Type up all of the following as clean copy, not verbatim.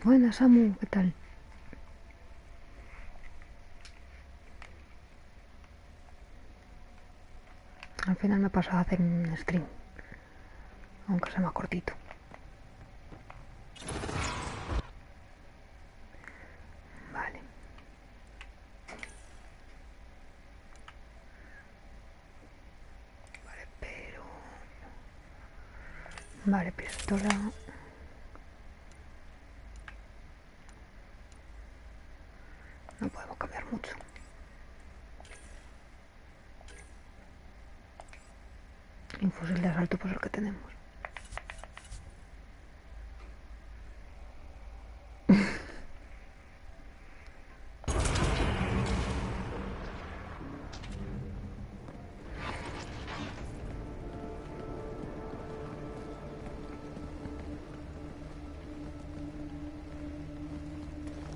Buenas, Samu, ¿qué tal? Al final me he pasado a hacer un stream, aunque sea más cortito. Vale. Vale, pero... Vale, pistola... No podemos cambiar mucho. Un fusil de asalto pues el que tenemos.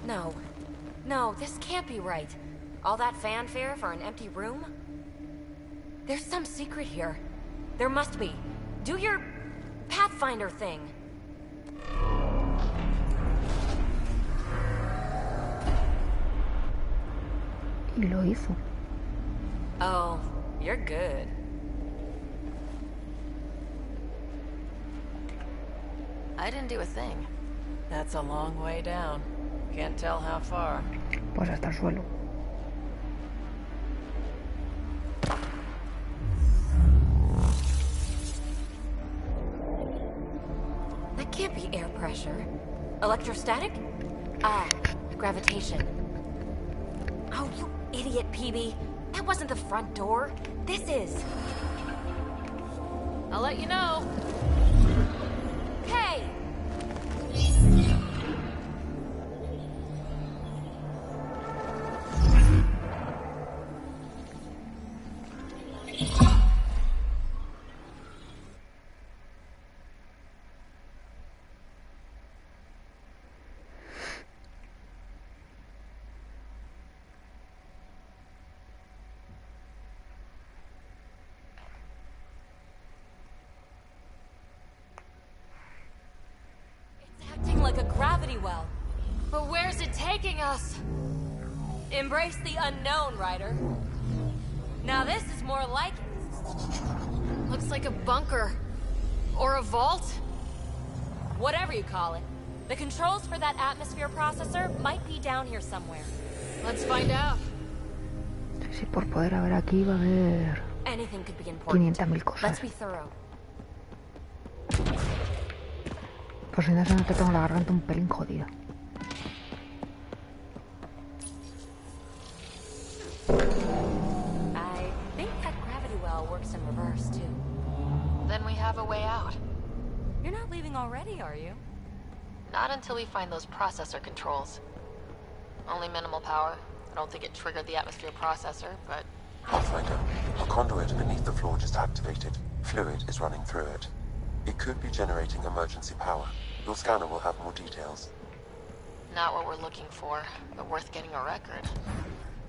No. No, this can't be right. All that fanfare for an empty room? There's some secret here. There must be. Do your Pathfinder thing. Y lo hizo. Oh, you're good. I didn't do a thing. That's a long way down. Can't tell how far. Pues hasta el suelo. That can't be air pressure. Electrostatic? Ah, gravitation. Oh, you idiot, PB. That wasn't the front door. This is. I'll let you know. Hey! Like a gravity well. But where's it taking us? Embrace the unknown, Ryder. Now this is more like it. Looks like a bunker. Or a vault? Whatever you call it. The controls for that atmosphere processor might be down here somewhere. Let's find out. Sí, por poder haber aquí va a haber... Anything could be important. 500.000 cosas. Let's be thorough. Por si no se nota, tengo la garganta un pelín jodida. I think that gravity well works in reverse, too. Then we have a way out. You're not leaving already, are you? Not until we find those processor controls. Only minimal power. I don't think it triggered the atmosphere processor, but... Pathfinder, a conduit beneath the floor just activated. Fluid is running through it. It could be generating emergency power. Your scanner will have more details. Not what we're looking for, but worth getting a record.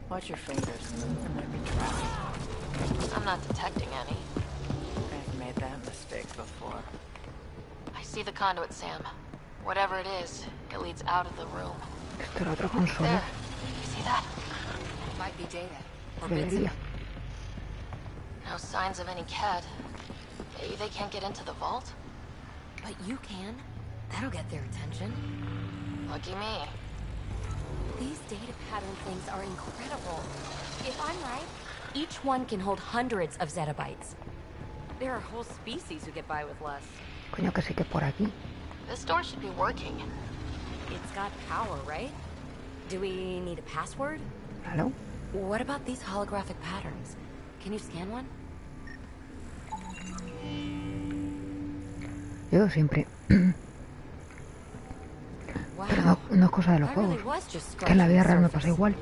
Watch your fingers. There might be traps. I'm not detecting any. I've made that mistake before. I see the conduit, Sam. Whatever it is, it leads out of the room. Esto era otra consola. There. You see that? Might be data. Or Debería. No signs of any CAD. Maybe they can't get into the vault? But you can. That'll get their attention. Lucky me. These data pattern things are incredible. If I'm right, each one can hold hundreds of zettabytes. There are whole species who get by with less. Coño, que sí que por aquí. This door should be working. It's got power, right? Do we need a password? Claro. What about these holographic patterns? Can you scan one? Yo siempre. Wow. Pero no es cosa de los I juegos. really was just Que en la vida real me scratching pasa the igual.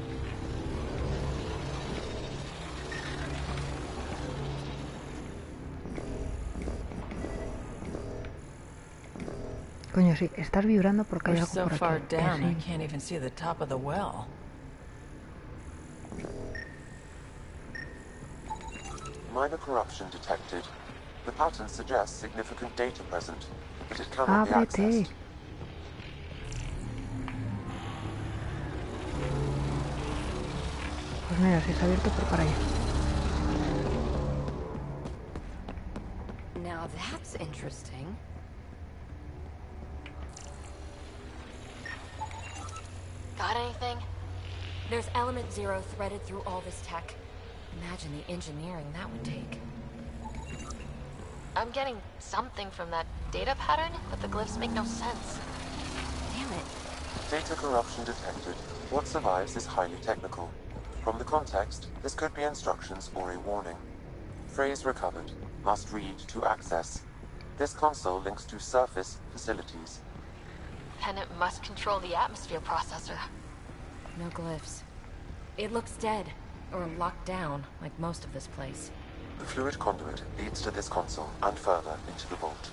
Coño, sí, estás vibrando porque hay We're algo so por far aquí. down, I Sí. can't even see the top of the well. Minor corruption detected. The pattern suggests significant data present, but it cannot be accessed. Ábrete. Pues mira, si se ha abierto por para allá. Now that's interesting. Got anything? There's element 0 threaded through all this tech. Imagine the engineering that would take. I'm getting something from that data pattern, but the glyphs make no sense. Damn it. Data corruption detected. What survives is highly technical. From the context, this could be instructions or a warning. Phrase recovered. Must read to access. This console links to surface facilities. And it must control the atmosphere processor. No glyphs. It looks dead, or locked down, like most of this place. The fluid conduit leads to this console and further into the vault.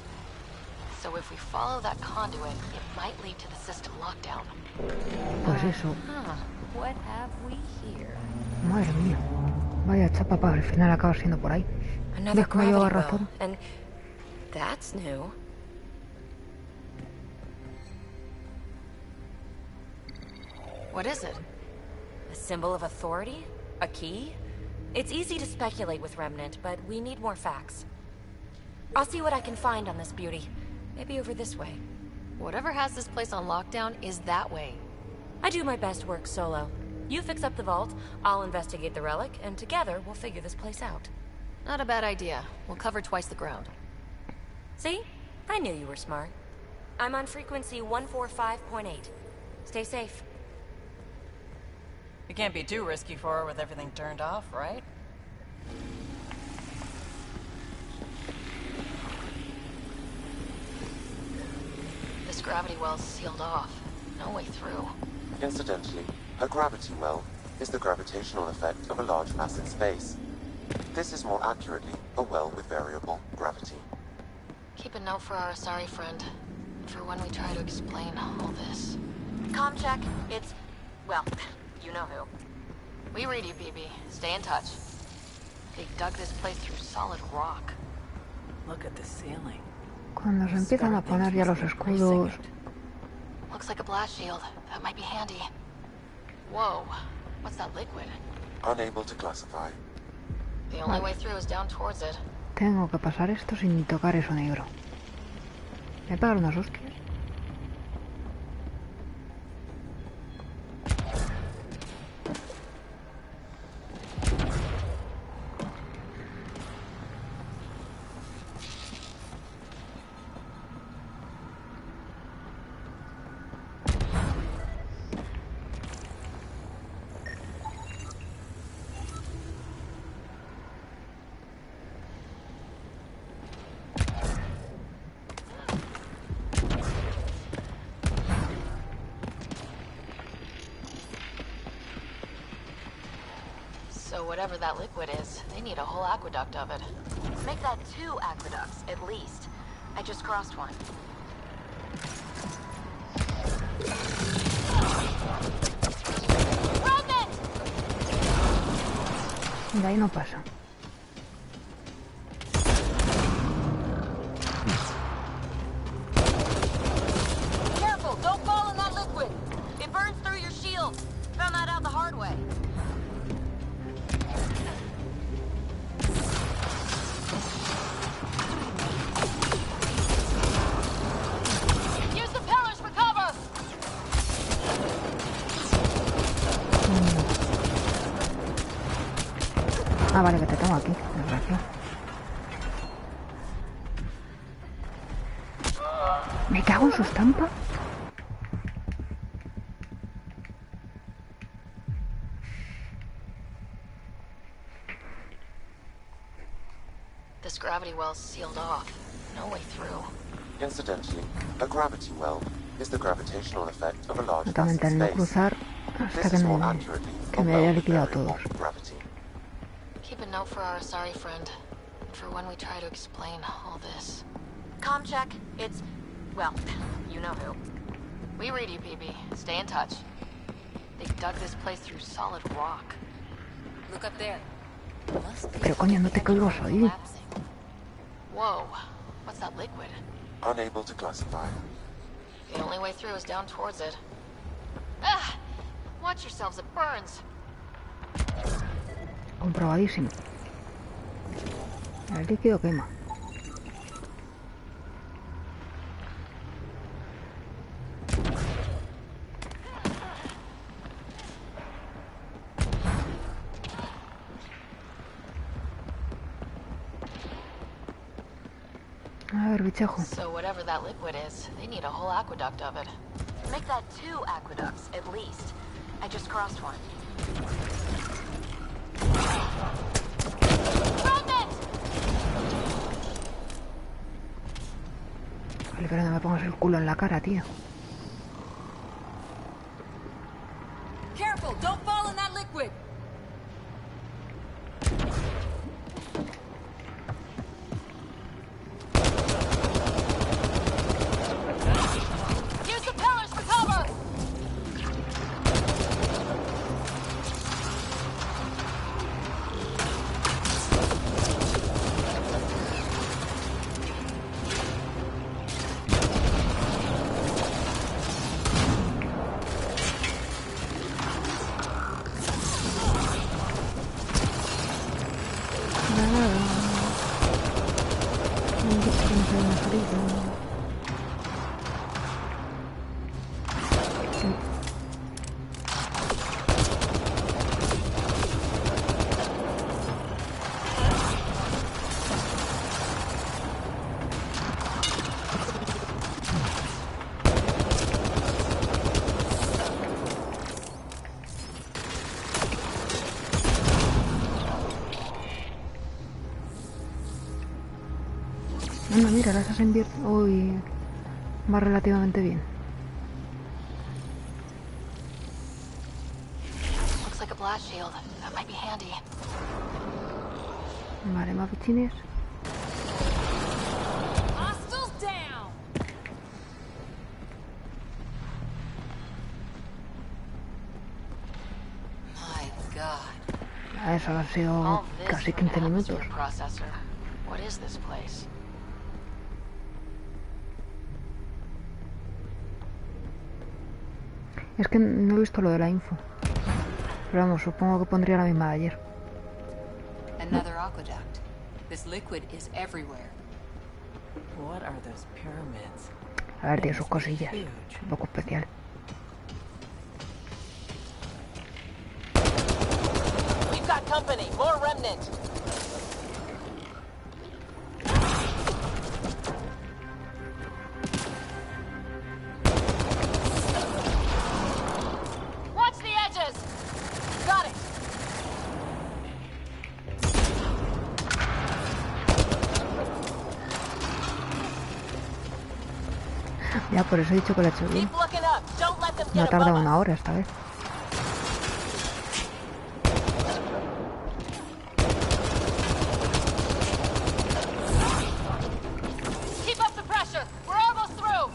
So if we follow that conduit, it might lead to the system lockdown. Pues eso. What have we here? Madre mía. Vaya chapa para al final acaba siendo por ahí. Another ¿Ves cómo lleva gravity well, razón? and that's new. What is it? A symbol of authority? A key? It's easy to speculate with Remnant, but we need more facts. I'll see what I can find on this beauty. Maybe over this way. Whatever has this place on lockdown is that way. I do my best work solo. You fix up the vault, I'll investigate the relic, and together we'll figure this place out. Not a bad idea. We'll cover twice the ground. See? I knew you were smart. I'm on frequency 145.8. Stay safe. It can't be too risky for her with everything turned off, right? This gravity well's sealed off. No way through. Incidentally, a gravity well is the gravitational effect of a large mass in space. This is more accurately a well with variable gravity. Keep a note for our sorry friend. For when we try to explain all this. Comm check. It's... well, you know who. We read you, BB. Stay in touch. They dug this place through solid rock. Look at the ceiling. Cuando se empiezan a poner ya los escudos. Looks like a blast shield. That might be handy. Whoa. What's that liquid? Unable to classify. The only way through is down towards it. Tengo que pasar esto sin tocar eso negro. Me pegan unas hostias. So whatever that liquid is, they need a whole aqueduct of it. Make that 2 aqueducts, at least. I just crossed one. De ahí no pasa. Careful, don't fall in that liquid. It burns through your shield. Found that out the hard way. Use the pillars for cover! Ah, vale, que te tengo aquí. Desgracia. Me cago en su estampa. This gravity well's sealed off. No way through. Incidentally, a gravity well is the gravitational effect of a large mass Totalmente in al no space. cruzar hasta This que is more me, accurately que a me well haya with liquidado a variable todos. gravity. Keep a note for our sorry friend. For when we try to explain all this. Comm check. It's... well, you know who. We read you, PB. Stay in touch. They dug this place through solid rock. Look up there. Pero coño, no te caigas ahí. Collapsing. Whoa. What's that liquid? Unable to classify. The only way through is down towards it. Ah! Watch yourselves, it burns. Comprobadísimo. El líquido quema. A ver, bichejo. So whatever that liquid is, they need a whole aqueduct of it. Make that 2 aqueducts, at least. I just crossed one. Vale, pero no me pongas el culo en la cara, tío. Careful, don't fall in that liquid. Use the pillars for cover. Anda, mira, las has invertido. Uy, va relativamente bien. Looks like a blast shield. That might be handy. Vale, más bichines. Hostiles down. My God. A eso han sido All this casi for an 15 minutos. atmosphere processor. What is this place? Es que no he visto lo de la info. Pero vamos, supongo que pondría la misma de ayer. Another aqueduct. This liquid is everywhere. What are those pyramids? A ver, tiene sus cosillas. Huge. Un poco especial. We've got company. More remnant. Watch the edges. Got it. Ya, por eso he dicho que lo he hecho bien. Keep looking up. Don't let them No ha get tardado above una us. hora esta vez. Keep up the pressure. We're almost through.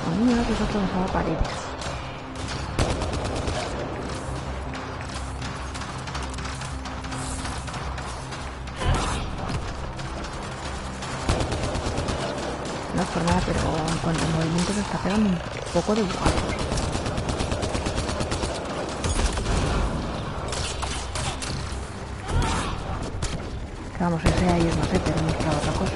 A mí me da que se ha atravesado paredes. No es por nada, pero en cuanto al movimiento se está pegando un poco de guapos. Vamos, ese ahí es más pero no es para otra cosa.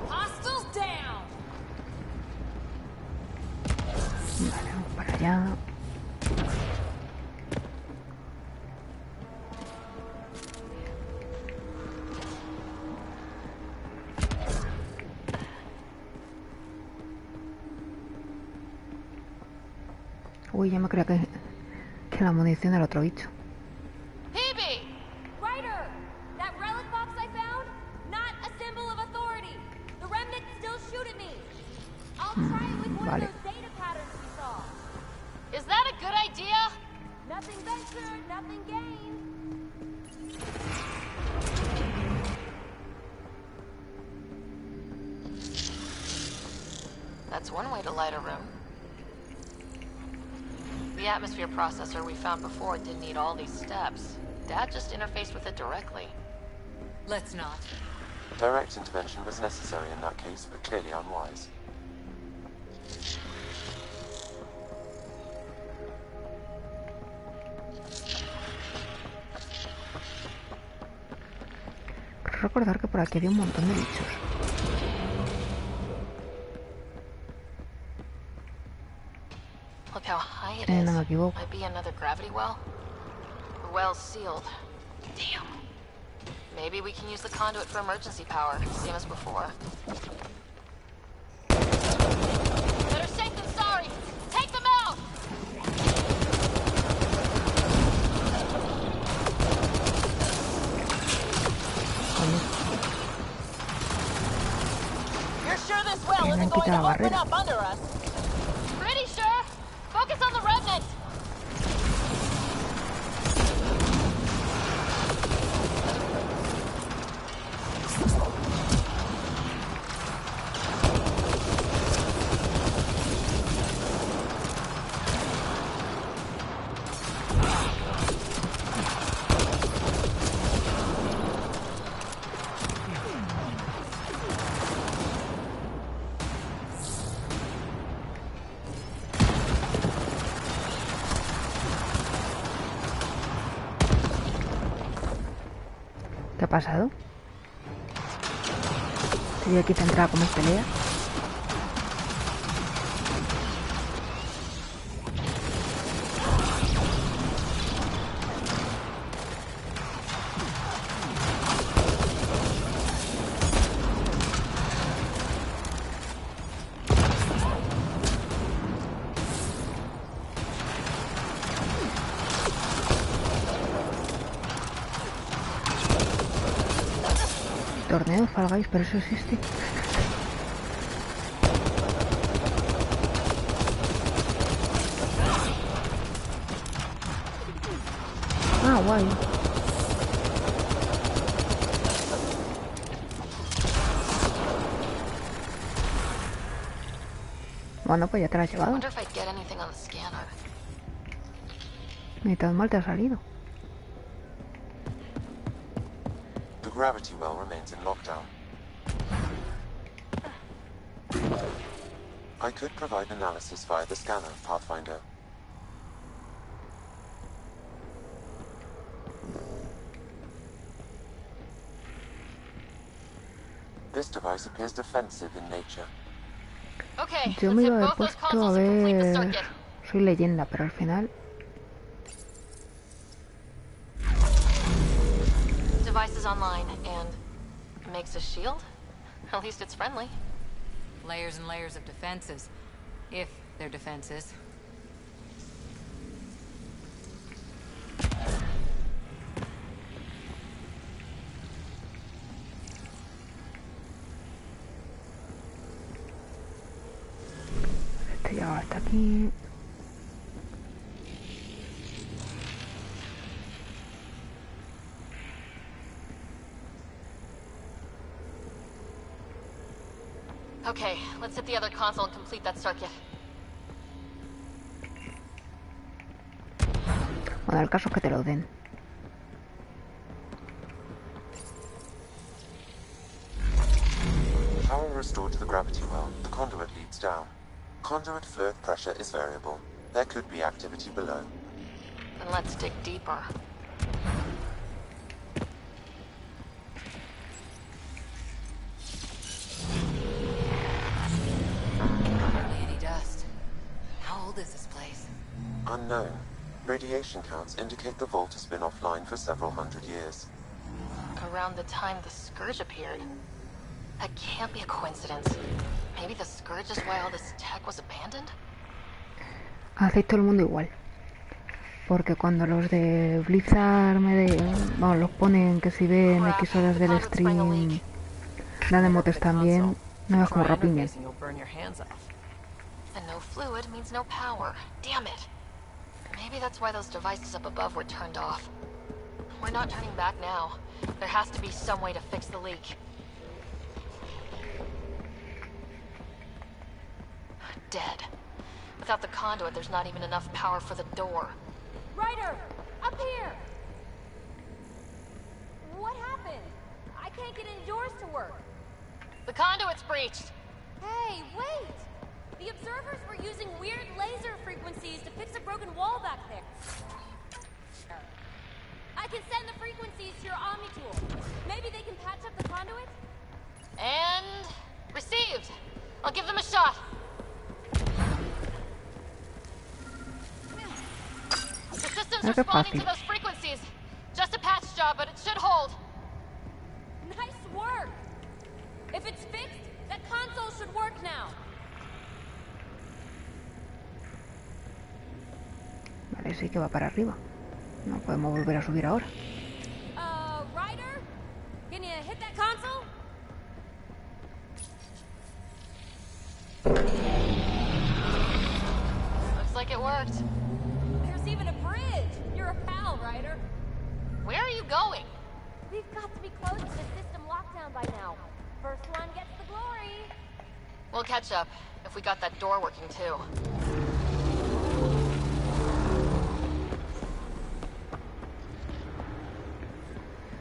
Hostiles down. Vale, vamos para allá. Uy, ya me creía que la munición del otro bicho. Hebe. Ryder. Nothing ventured, nothing gained. That's one way to light a room. The atmosphere processor we found before didn't need all these steps. Dad just interfaced with it directly. Let's not. Direct intervention was necessary in that case, but clearly unwise. Creo recordar que por aquí había un montón de bichos. Look how high it No me is. equivoco. Might be another gravity well. The well's sealed. Damn. Maybe we can use the conduit for emergency power, same as before. Better safe than sorry. Take them out. Coño, You're sure this well me han isn't going quitado to la open barrera. up under us? Pretty sure. Focus on the remnant. ¿qué ha pasado? Estoy aquí centrada con mis peleas. Torneo Fall Guys, pero eso existe. Ah, guay. Bueno, pues ya te la has llevado. Wonder if I'd get anything on the scanner. Ni tan mal te ha salido. The gravity well remains in lockdown. I could provide analysis via the scanner, Pathfinder. This device appears defensive in nature. Okay, Yo let's me hit iba a haber both those puesto a consoles to complete the ver... circuit. Soy leyenda, pero al final... Device is online and makes a shield? At least it's friendly. Layers and layers of defenses. If they're defenses. Este ya hasta aquí... Okay, let's hit the other console and complete that circuit. Bueno, el caso es que te lo den. Power restored to the gravity well. The conduit leads down. Conduit fluid pressure is variable. There could be activity below. Then let's dig deeper. Hardly any dust. How old is this place? Unknown. Radiation counts indicate the vault has been offline for several hundred years. Around the time the Scourge appeared. That can't be a coincidence. Maybe the Scourge is why all this tech was abandoned? Hacéis todo el mundo igual. Porque cuando los de Blizzard bueno, los ponen que si ven X horas del stream dan emotes también, no es como Try rapiña. interfacing, you'll burn your hands off. And no fluid means no power. Damn it. Maybe that's why those devices up above were turned off. We're not turning back now. There has to be some way to fix the leak. Dead. Without the conduit, there's not even enough power for the door. Ryder! Up here! What happened? I can't get indoors to work. The conduit's breached! Hey, wait! The observers were using weird laser frequencies to fix a broken wall back there. I can send the frequencies to your Omni tool. Maybe they can patch up the conduit? And... received! I'll give them a shot! The system's responding to those frequencies. Just a patch job, but it should hold. Nice work! If it's fixed, that console should work now. Vale, sí que va para arriba. No podemos volver a subir ahora. Ryder? Can you hit that console? Looks like it worked. There's even a bridge. You're a pal, Ryder. Where are you going? We've got to be close to the system lockdown by now. First one gets the glory. We'll catch up, if we got that door working too.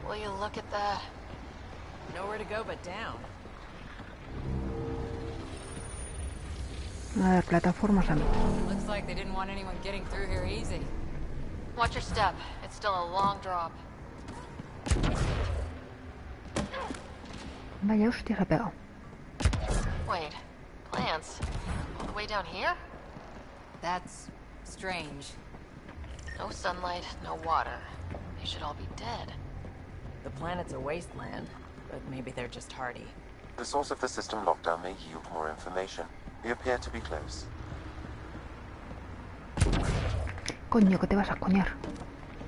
Will you look at that? Nowhere to go but down. A ver, plataformas a mí. Looks like they didn't want anyone getting through here easy. Watch your step. It's still a long drop. Vaya hostia, se ha pegado. Wait, plants? All the way down here? That's strange. No sunlight, no water. They should all be dead. The planet's a wasteland, but maybe they're just hardy. The source of the system lockdown may yield more information. We appear to be close. Coño, que te vas a coñar.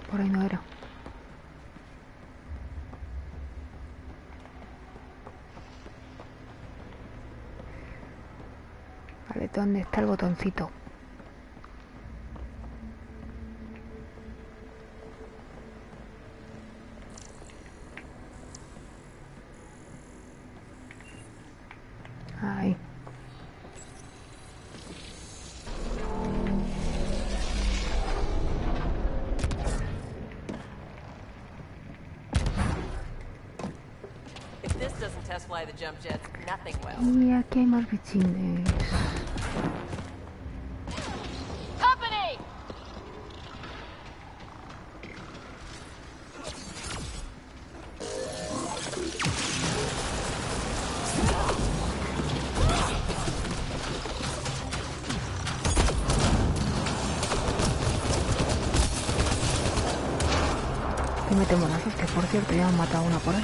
Por ahí no era. Vale, ¿dónde está el botoncito? Ahí. If this doesn't test fly the jump jets, nothing will. Y aquí hay más bichines. Company! Y metemos las hostias, por cierto, ya han matado una por ahí.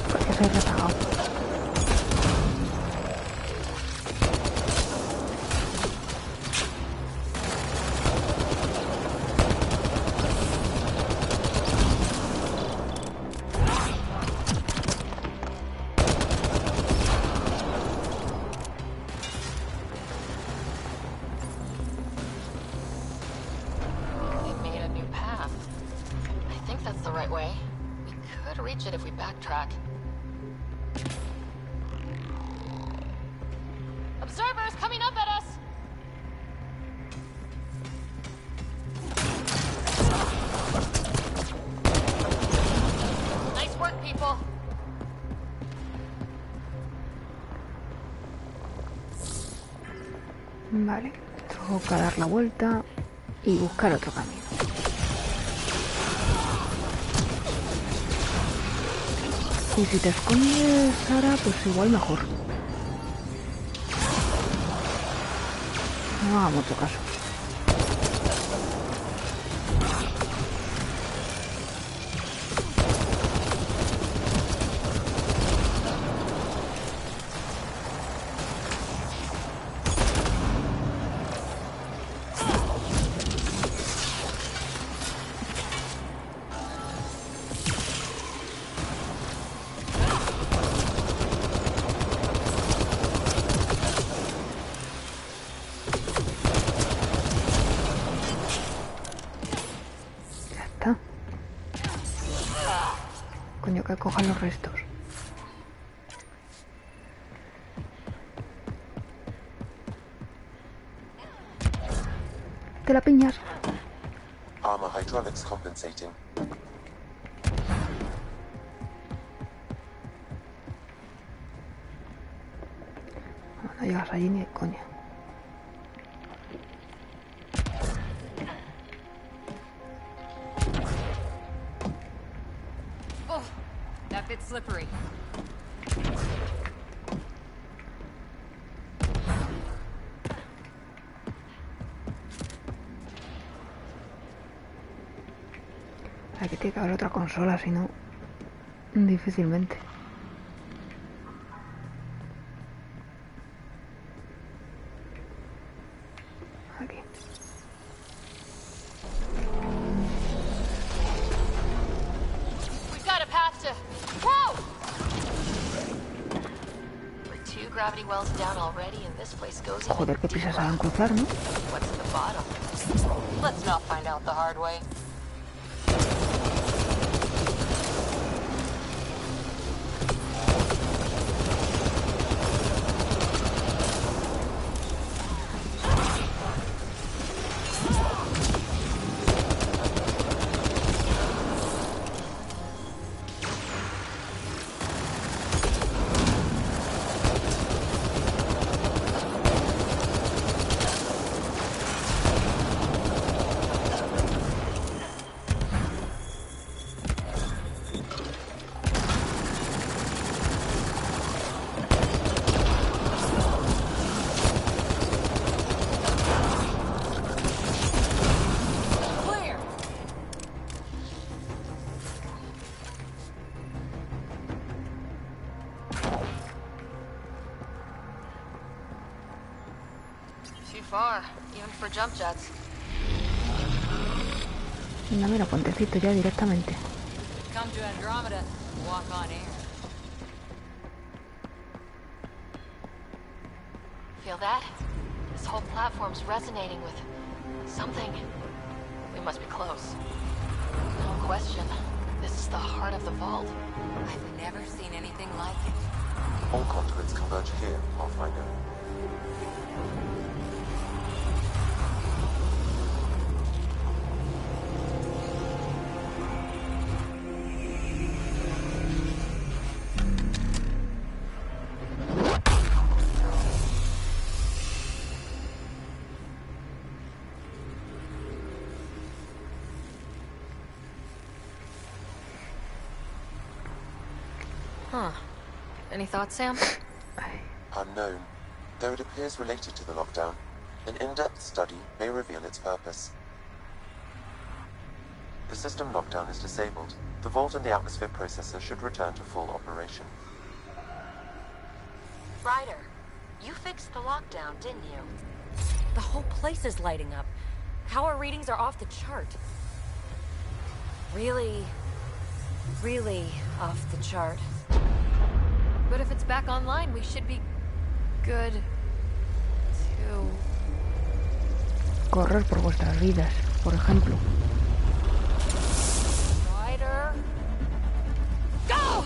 Porque soy retagado. They've made a new path. I think that's the right way. We could reach it if we backtrack. Observers coming up at us! Nice work, people. Vale, toca dar la vuelta y buscar otro camino. Y si te escondes, Sara, pues igual mejor. No haga mucho caso. recojan los restos. Te la piñas. Armor hydraulics compensating. No llegas allí ni de coña. Oh, that bit's slippery. Aquí tiene que haber otra consola, si no, difícilmente. Aquí. We've got a path to... Whoa! We're 2 gravity wells down already, and this place goes even Joder, qué pisas deeper. van a cruzar, ¿no? What's at the bottom? Let's not find out the hard way. Too far, even for jump jets. Mira, mira, puentecito ya directamente. Come to Andromeda, walk on air. Feel that? This whole platform's resonating with something. We must be close. No question. This is the heart of the vault. I've never seen anything like it. All conduits converge here, Pathfinder. Huh. Any thoughts, Sam? Unknown. Though it appears related to the lockdown, an in-depth study may reveal its purpose. The system lockdown is disabled. The vault and the atmosphere processor should return to full operation. Ryder, you fixed the lockdown, didn't you? The whole place is lighting up. Power readings are off the chart. Really, really off the chart. But if it's back online, we should be good to... Correr por vuestras vidas, por ejemplo. Ryder... Go!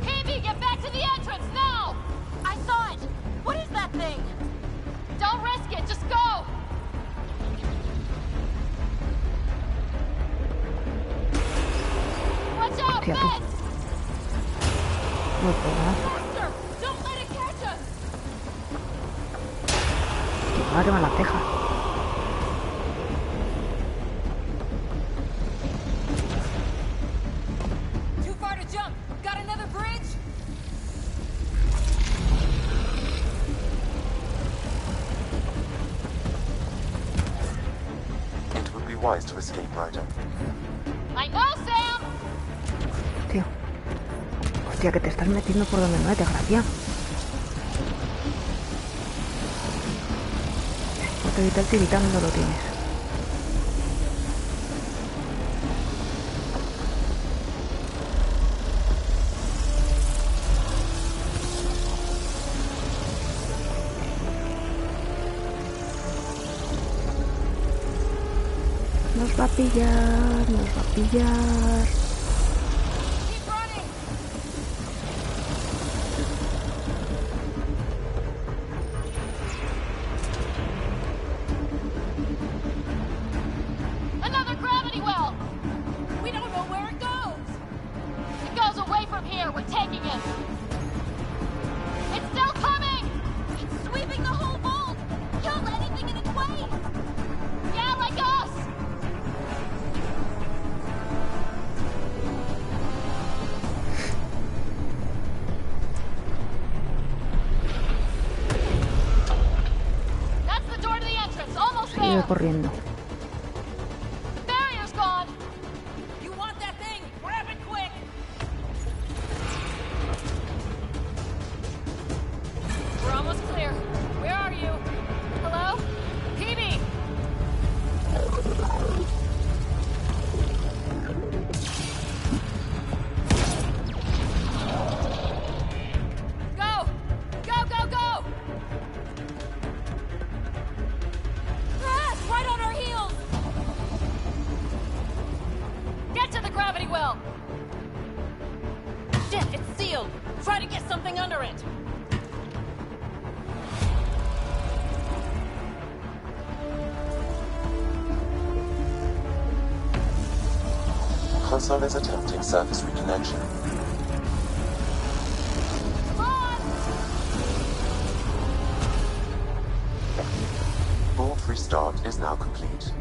Phoebe, get back to the entrance now! I saw it! What is that thing? Don't risk it, just go! Watch out, Hostia, tú. Fence! Muy pegada. Faster! Don't let it catch us! Me va a quemar las cejas. Too far to jump. Got another bridge? It would be wise to escape, Ryder. I know, Sam! Tío. Hostia, que te estás metiendo por donde no hay desgracia. Porque vital tiritando lo tienes. Nos va a pillar, nos va a pillar. Another gravity well! We don't know where it goes! It goes away from here, we're taking it! It's still coming! It's sweeping the whole vault! Kill anything in its way! Yeah, like us! That's the door to the entrance, almost Sigue there! corriendo. Barrier's gone! You want that thing? Grab it quick! We're almost clear. Where are you? Hello? PB! Go! Go, go, go! Ah, it's right on our heels! Get to the gravity well! Shit, it's sealed! Try to get something under it! Console is attempting surface reconnection. Come on! Vault restart is now complete.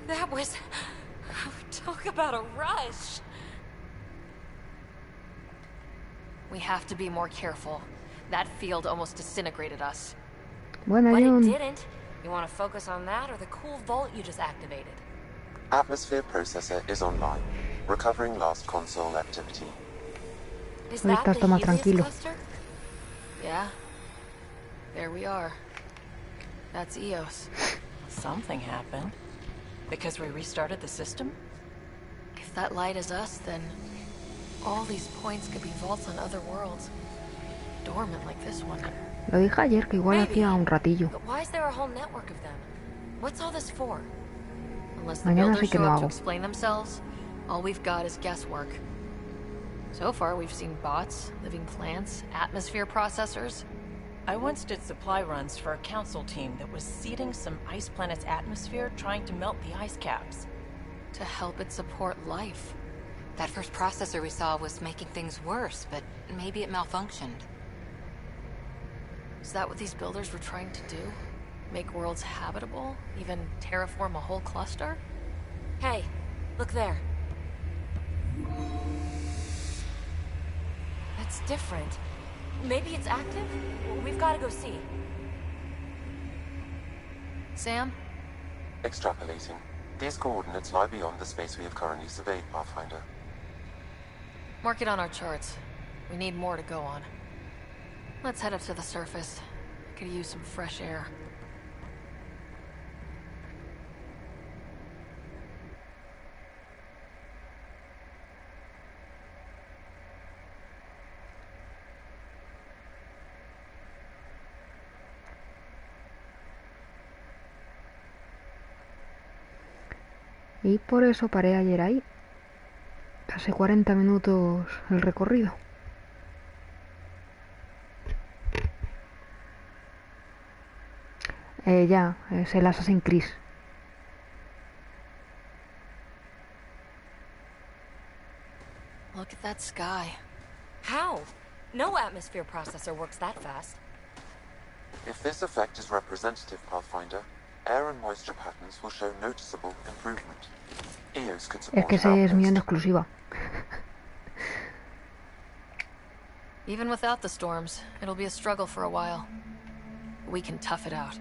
That was... Talk about a rush. We have to be more careful. That field almost disintegrated us. Bueno, But it John. didn't. You want to focus on that or the cool vault you just activated? Atmosphere processor is online, recovering last console activity. Is Ahorita that the está más Helios tranquilo. cluster? Yeah. There we are. That's Eos. Something happened. Because we restarted the system? If that light is us, then all these points could be vaults on other worlds. Dormant like this one. Lo dije ayer que igual Maybe. hacía un ratillo. But why is there a whole network of them? What's all this for? Unless the Mañana builders sí que show lo up to hago. explain themselves, all we've got is guesswork. So far, we've seen bots, living plants, atmosphere processors. I once did supply runs for a council team that was seeding some ice planet's atmosphere, trying to melt the ice caps. To help it support life. That first processor we saw was making things worse, but maybe it malfunctioned. Is that what these builders were trying to do? Make worlds habitable? Even terraform a whole cluster? Hey, look there. That's different. Maybe it's active? We've got to go see. Sam? Extrapolating. These coordinates lie beyond the space we have currently surveyed, Pathfinder. Mark it on our charts. We need more to go on. Let's head up to the surface. Could use some fresh air. Y por eso paré ayer ahí. Hace 40 minutos el recorrido. Ya, es el Assassin's Creed. Look at that sky. How? No atmosphere processor works that fast. If this effect is representative, Pathfinder, air and moisture patterns will show noticeable improvement. Eos could Es support que an ese es outpost. misión exclusiva. Even without the storms, it'll be a struggle for a while. We can tough it out.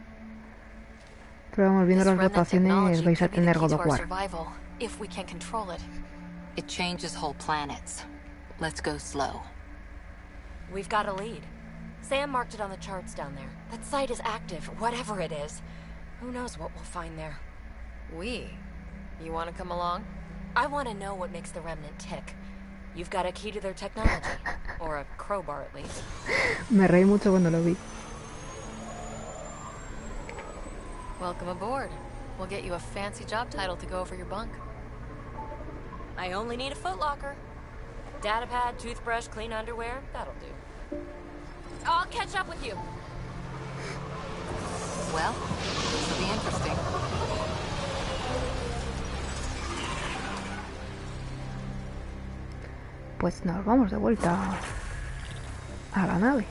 Pero vamos, viendo This las remnant votaciones technology vais a could be the tener key God to of our War. survival, if we can control it. It changes whole planets. Let's go slow. We've got a lead. Sam marked it on the charts down there. That site is active, whatever it is. Who knows what we'll find there. We? You want to come along? I want to know what makes the remnant tick. You've got a key to their technology. Or a crowbar, at least. Me reí mucho cuando lo vi. Welcome aboard. We'll get you a fancy job title to go over your bunk. I only need a footlocker. Data pad, toothbrush, clean underwear, that'll do. I'll catch up with you. Well, this will be interesting. Pues nos vamos de vuelta a la nave.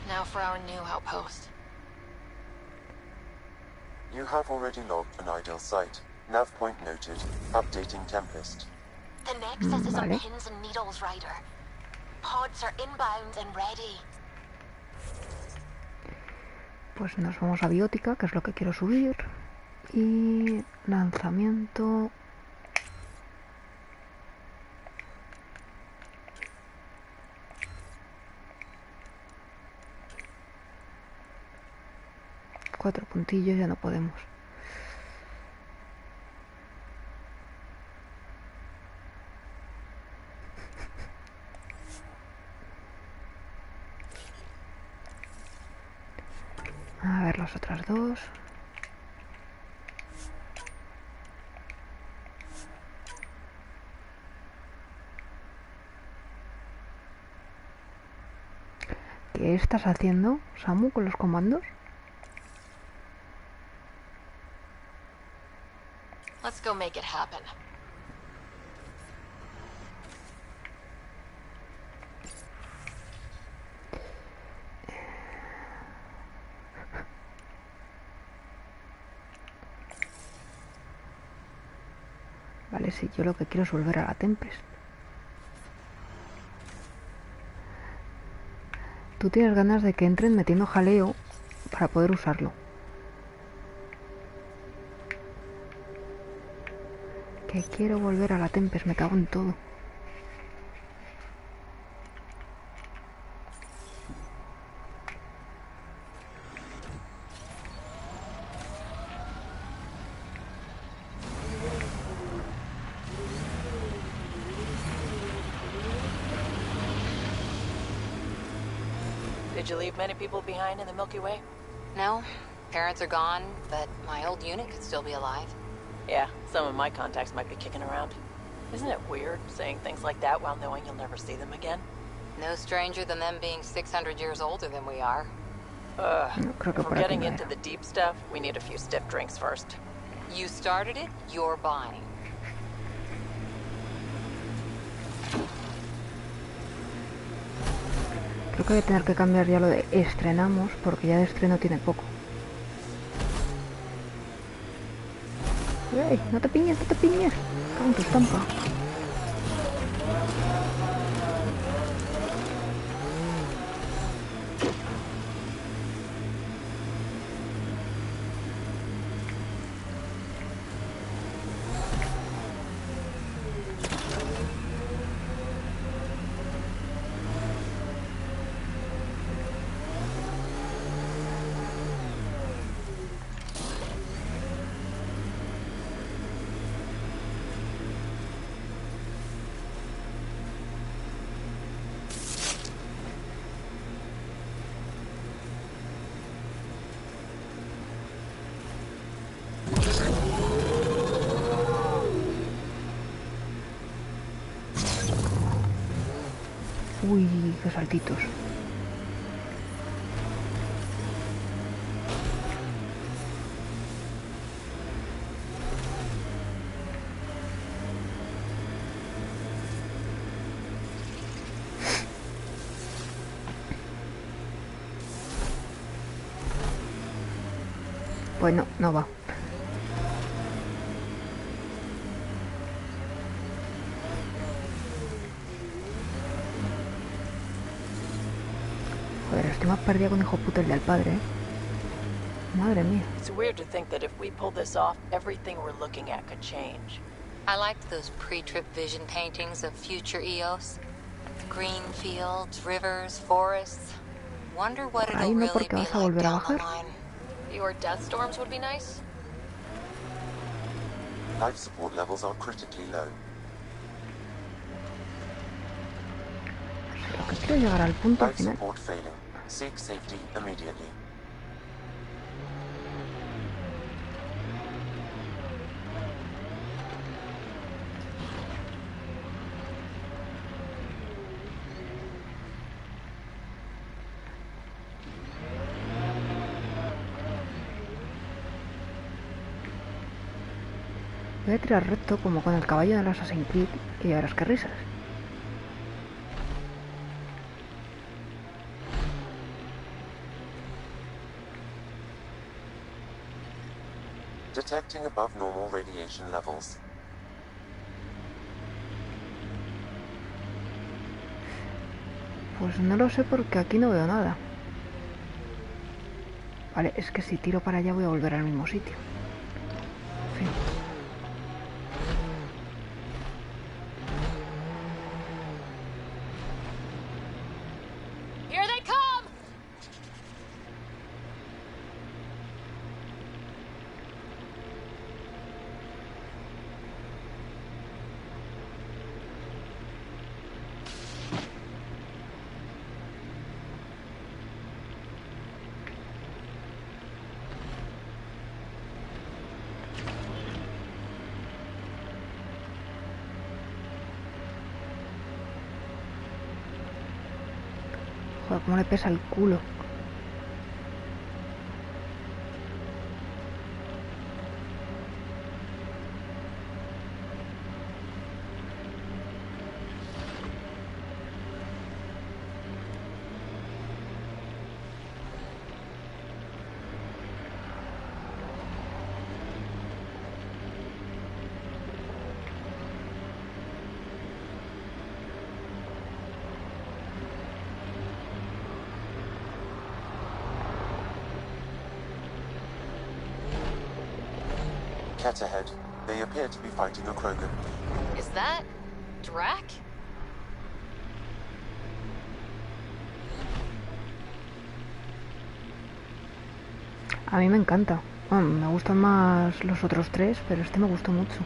Now for our new outpost. You have already logged an ideal site. Nav point noted. Updating Tempest. The Nexus is on Vale. pins and needles, Ryder. Pods are inbound and ready. Pues nos vamos a biótica, que es lo que quiero subir. Y lanzamiento. Cuatro puntillos, ya no podemos. A ver las otras dos. ¿Qué estás haciendo, Samu, con los comandos? Let's go make it happen. Vale, sí, yo lo que quiero es volver a la Tempest. Tú tienes ganas de que entren metiendo jaleo para poder usarlo. Que quiero volver a la Tempest, me cago en todo. Did you leave many people behind in the Milky Way? No, parents are gone, but my old unit could still be alive. Yeah, some of my contacts might be kicking around. Isn't it weird saying things like that while knowing you'll never see them again? No stranger than them being 600 years older than we are. No creo que If por we're aquí getting no into era. the deep stuff, we need a few stiff drinks first. You started it, you're buying. Creo que voy a tener que cambiar ya lo de estrenamos, porque ya de estreno tiene poco. ¡Ey! ¡No te piñes, no te piñes! Cago en tu estampa. Uy, qué saltitos. Pues no, no va. Joder, estoy más perdida con hijo puto el del padre, ¿eh? Madre mía. It's weird to think that if we pull this off, everything we're looking at could change. I liked those pre-trip vision paintings of future EOS. Green fields, rivers, forests. Wonder what Por ahí it'll no, really porque be vas a like volver a down the bajar. line. Fewer death storms would be nice. Life support levels are critically low. Lo que quiero llegar al punto al Life final. support failing. Seek safety immediately. Voy a tirar recto como con el caballo del Assassin's Creed y ya verás qué risas. Detecting above normal radiation levels. Pues no lo sé porque aquí no veo nada. Vale, es que si tiro para allá voy a volver al mismo sitio. En fin. Here they come! Joder, cómo le pesa el culo. Cat ahead. They appear to be fighting a Krogan. Is that... Drac? A mí me encanta. Bueno, me gustan más los otros tres, pero este me gustó mucho.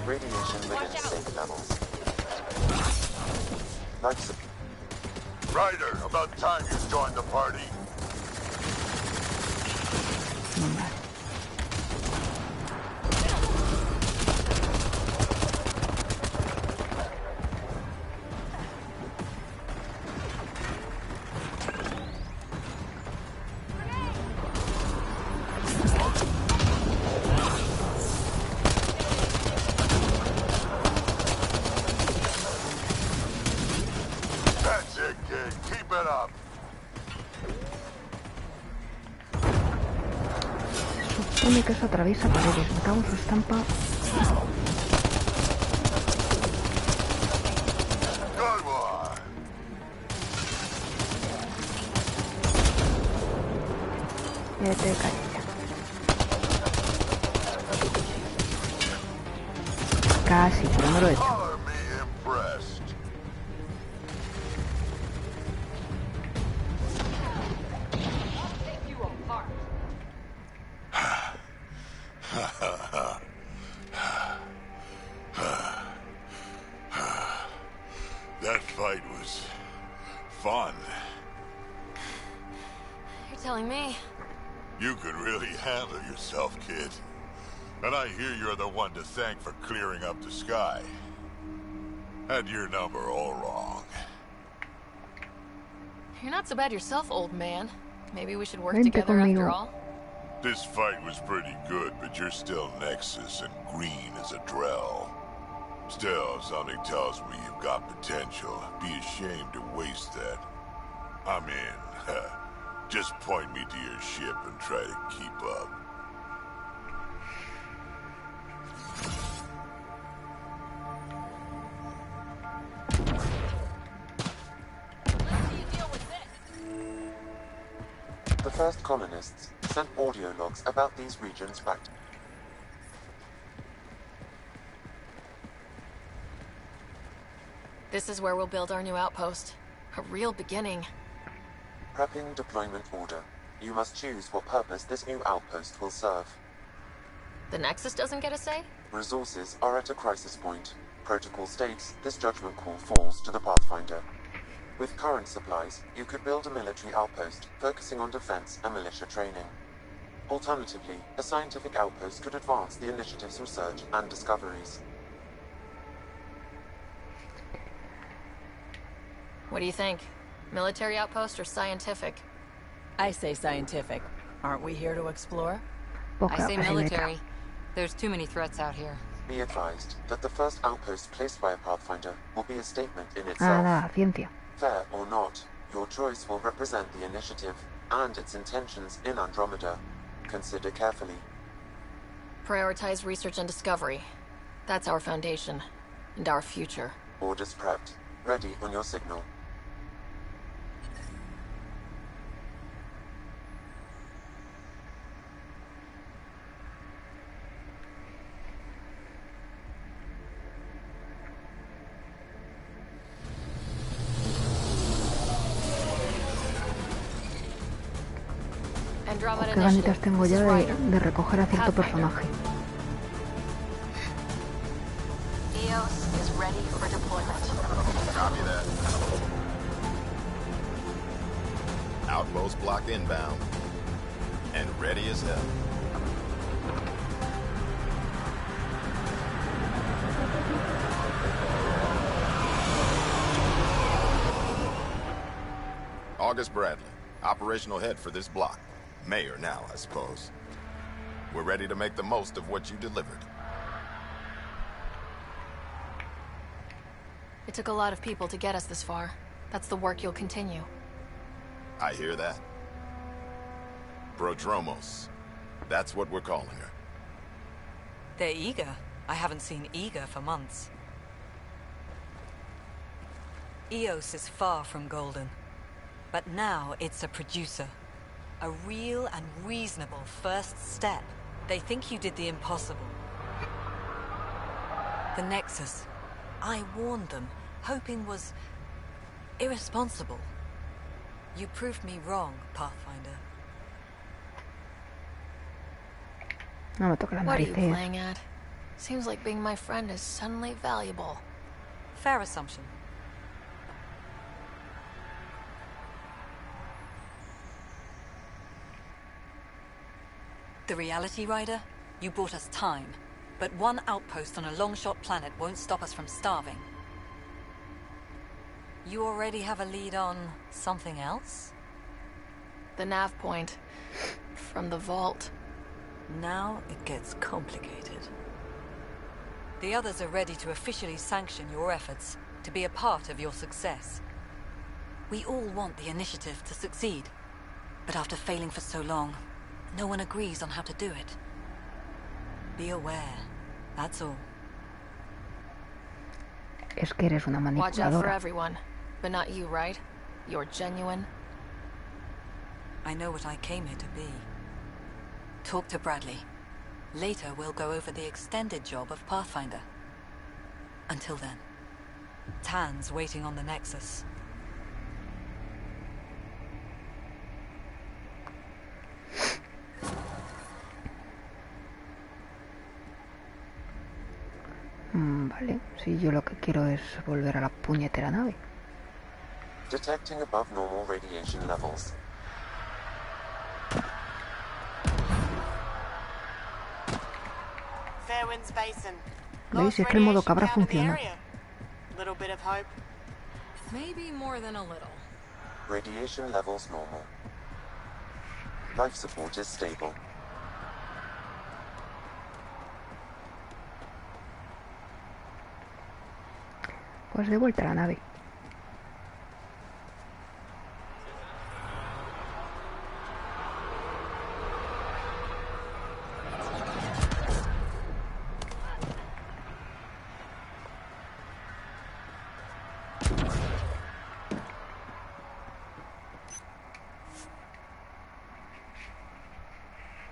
Radiation within safe levels. Life Ryder, about time you joined the party. That's it, kid. Keep it up. Supone que eso atraviesa paredes. Me cago en su estampa. Good one. Vete, calla. Casi, pero no lo he hecho. Color me impressed. That fight was fun. You're telling me. You could really handle yourself, kid. And I hear you're the one to thank for clearing up the sky. Had your number all wrong. You're not so bad yourself, old man. Maybe we should work Vente together conmigo. after all. This fight was pretty good, but you're still Nexus and green as a Drell. Still, something tells me you've got potential. Be ashamed to waste that. I'm in. Just point me to your ship and try to keep up. The first colonists sent audio logs about these regions back to This is where we'll build our new outpost. A real beginning. prepping deployment order. You must choose what purpose this new outpost will serve. The Nexus doesn't get a say? Resources are at a crisis point. Protocol states this judgment call falls to the Pathfinder. With current supplies, you could build a military outpost, focusing on defense and militia training. Alternatively, a scientific outpost could advance the initiative's research and discoveries. What do you think? Military outpost or scientific? I say scientific. Aren't we here to explore? Poca I say casi letra. military. There's too many threats out here. Be advised that the first outpost placed by a Pathfinder will be a statement in Ah, itself. nada, ciencia. Fair or not, your choice will represent the initiative and its intentions in Andromeda. Consider carefully. Prioritize research and discovery. That's our foundation. And our future. Orders prepped. Ready on your signal. Andromeda Qué ganitas Initiative. tengo This ya is Ryder. de recoger a cierto Pathfinder. personaje. EOS is ready for deployment. Copy that. Outpost block inbound. And ready as hell. August Bradley, operational head for this block. Mayor now, I suppose. We're ready to make the most of what you delivered. It took a lot of people to get us this far. That's the work you'll continue. I hear that. Prodromos. That's what we're calling her. They're eager. I haven't seen eager for months. EOS is far from golden. But now it's a producer. A real and reasonable first step. They think you did the impossible. The Nexus. I warned them, hoping was irresponsible. You proved me wrong, Pathfinder. No me toques las What are you narices. playing at? Seems like being my friend is suddenly valuable. Fair assumption. The Reality Rider? You bought us time. But one outpost on a long-shot planet won't stop us from starving. You already have a lead on something else? The nav point. From the vault. Now it gets complicated. The others are ready to officially sanction your efforts, to be a part of your success. We all want the initiative to succeed. But after failing for so long, no one agrees on how to do it. Be aware, that's all. Es que eres una Watch out for manipuladora. everyone. But not you, right? You're genuine. I know what I came here to be. Talk to Bradley. Later we'll go over the extended job of Pathfinder. Until then, Tan's waiting on the Nexus. Vale, si yo lo que quiero es volver a la puñetera nave. Detecting above normal radiation levels. Fairwinds Basin. ¿Veis? Es que el modo cabra funciona. Little bit of hope. Maybe more than a little. Radiation levels normal. Life support is stable. Pues de vuelta a la nave.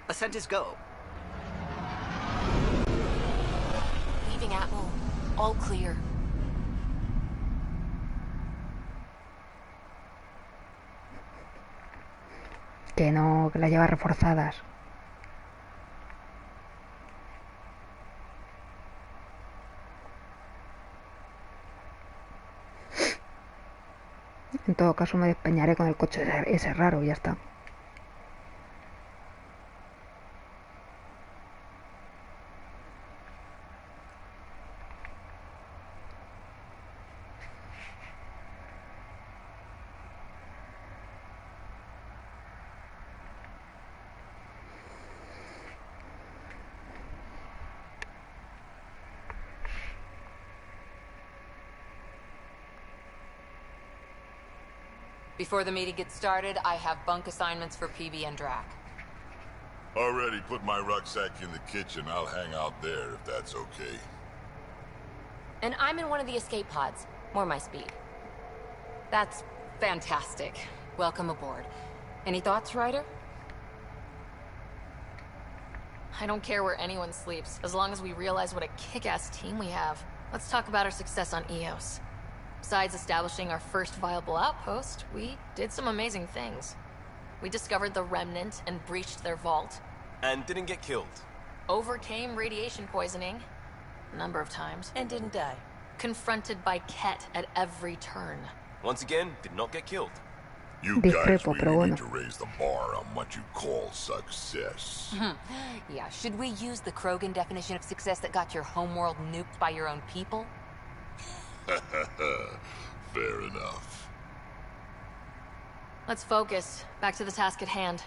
Ascent is go. Leaving Atmo. All clear. Que no, que las lleva reforzadas. En todo caso me despeñaré con el coche ese raro y ya está. Before the meeting gets started, I have bunk assignments for PB and Drac. Already put my rucksack in the kitchen. I'll hang out there if that's okay. And I'm in one of the escape pods. More my speed. That's fantastic. Welcome aboard. Any thoughts, Ryder? I don't care where anyone sleeps, as long as we realize what a kick-ass team we have. Let's talk about our success on Eos. Besides establishing our first viable outpost, we did some amazing things. We discovered the Remnant and breached their vault. And didn't get killed. Overcame radiation poisoning. A number of times. And didn't die. Confronted by Ket at every turn. Once again, did not get killed. You guys Discrepo, pero really bueno. need to raise the bar on what you call success. Yeah, should we use the Krogan definition of success that got your homeworld nuked by your own people? Fair enough. Let's focus. Back to the task at hand.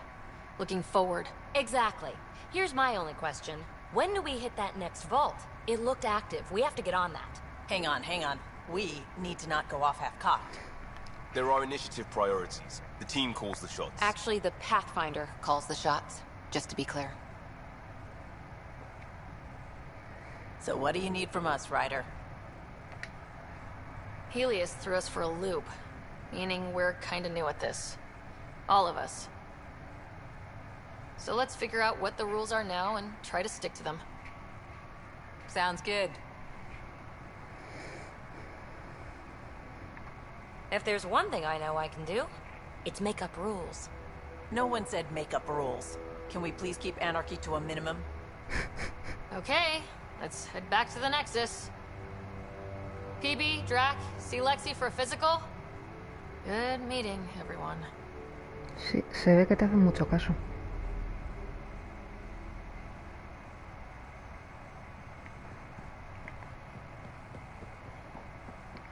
Looking forward. Exactly. Here's my only question. When do we hit that next vault? It looked active. We have to get on that. Hang on, hang on. We need to not go off half-cocked. There are initiative priorities. The team calls the shots. Actually, the Pathfinder calls the shots, just to be clear. So what do you need from us, Ryder? Helios threw us for a loop, meaning we're kinda new at this. All of us. So let's figure out what the rules are now and try to stick to them. Sounds good. If there's one thing I know I can do, it's make up rules. No one said make up rules. Can we please keep anarchy to a minimum? Okay, let's head back to the Nexus. PB, Drac, see Lexi for a physical? Good meeting, everyone. Sí, se ve que te hace mucho caso.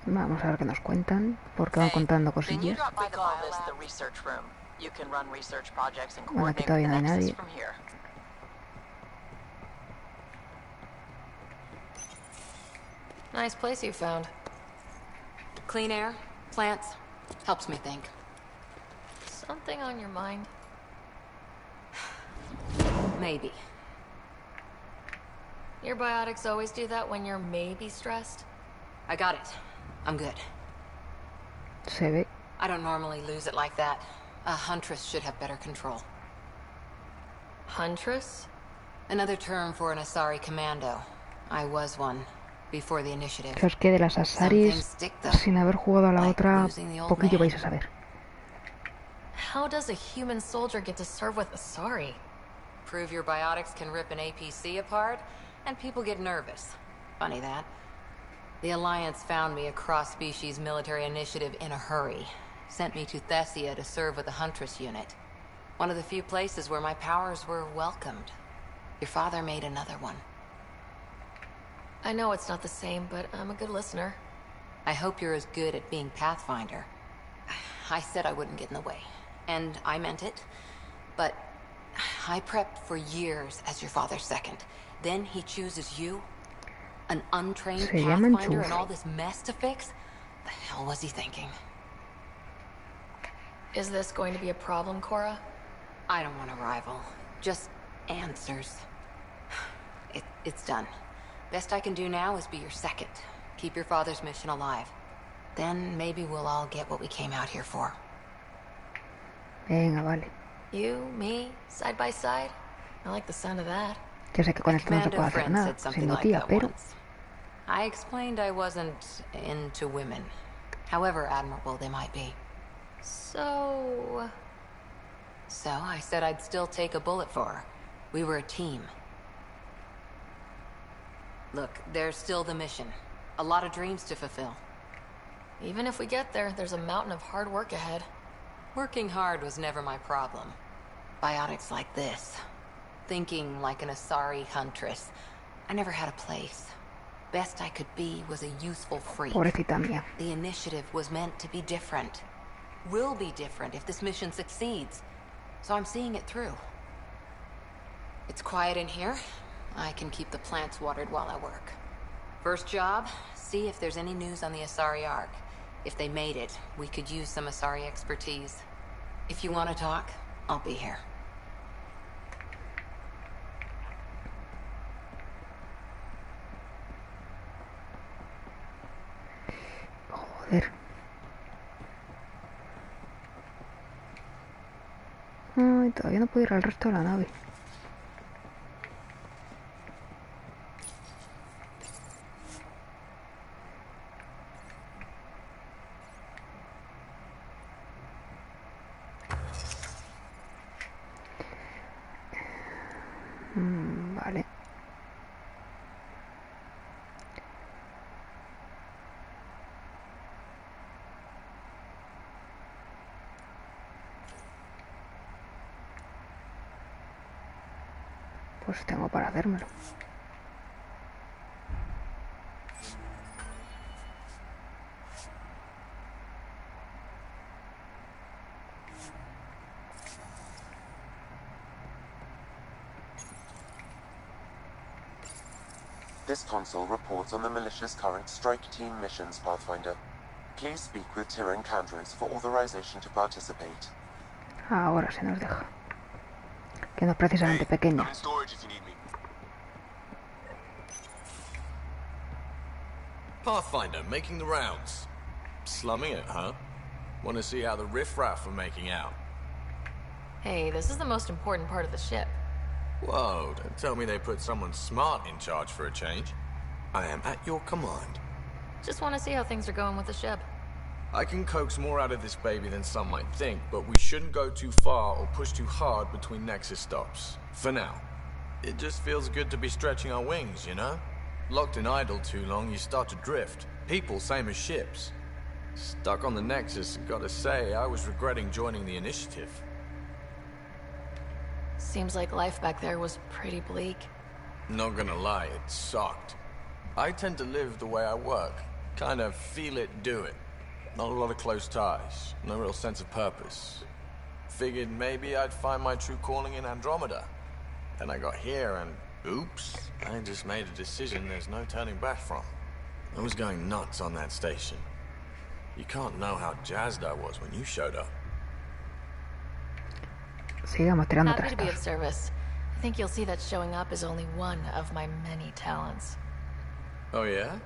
Vamos a ver qué nos cuentan, porque van contando cosillas. We call this the research room. You can run research projects and Bueno, aquí coordinate todavía the no hay Nexus nadie. from here. Nice place you found. Clean air, plants, helps me think. Something on your mind? Maybe. Your biotics always do that when you're maybe stressed? I got it. I'm good. Se ve. I don't normally lose it like that. A huntress should have better control. Huntress? Another term for an Asari commando. I was one, before the initiative. Que os quede las Asaris sin haber jugado a la otra, poquillo vais a saber. How does a human soldier get to serve with Asari? Prove your biotics can rip an APC apart, and people get nervous. Funny that. The Alliance found me a cross-species military initiative in a hurry. Sent me to Thessia to serve with the Huntress unit. One of the few places where my powers were welcomed. Your father made another one. I know it's not the same, but I'm a good listener. I hope you're as good at being Pathfinder. I said I wouldn't get in the way. And I meant it. But I prepped for years as your father's second. Then he chooses you? An untrained Pathfinder and all this mess to fix? The hell was he thinking? Is this going to be a problem, Cora? I don't want a rival. Just answers. It's done. Best I can do now is be your second. Keep your father's mission alive. Then maybe we'll all get what we came out here for. Venga, vale. You, me, side by side? I like the sound of that. Ya sé que con esto no se puede hacer nada, siendo tía, pero... I explained I wasn't into women. However admirable they might be. So I said I'd still take a bullet for her. We were a team. Look, there's still the mission. A lot of dreams to fulfill. Even if we get there, there's a mountain of hard work ahead. Working hard was never my problem. Biotics like this. Thinking like an Asari huntress. I never had a place. Best I could be was a useful freak. Pobrecita mía. The initiative was meant to be different. Will be different if this mission succeeds. So I'm seeing it through. It's quiet in here. I can keep the plants watered while I work. First job, see if there's any news on the Asari Ark. If they made it, we could use some Asari expertise. If you want to talk, I'll be here. Joder. Ay, todavía no puedo ir al resto de la nave. Vale. Pues tengo para hacérmelo. This console reports on the militia's current strike team missions, Pathfinder. Please speak with Tyrion Candres for authorization to participate. Ahora se nos deja. Que no es precisamente pequeña. I'm in storage if you need me. Pathfinder, making the rounds. Slumming it, huh? Want to see how the riffraff are making out? Hey, this is the most important part of the ship. Whoa, don't tell me they put someone smart in charge for a change. I am at your command. Just want to see how things are going with the ship. I can coax more out of this baby than some might think, but we shouldn't go too far or push too hard between Nexus stops. For now. It just feels good to be stretching our wings, you know? Locked in idle too long, you start to drift. People, same as ships. Stuck on the Nexus, gotta say, I was regretting joining the Initiative. Seems like life back there was pretty bleak. Not gonna lie, it sucked. I tend to live the way I work. Kind of feel it, do it. Not a lot of close ties, no real sense of purpose. Figured maybe I'd find my true calling in Andromeda. Then I got here and, oops, I just made a decision there's no turning back from. I was going nuts on that station. You can't know how jazzed I was when you showed up. Sigamos tirando Happy to be of trastos. service. I think you'll see that showing up is only one of my many talents. Oh yeah?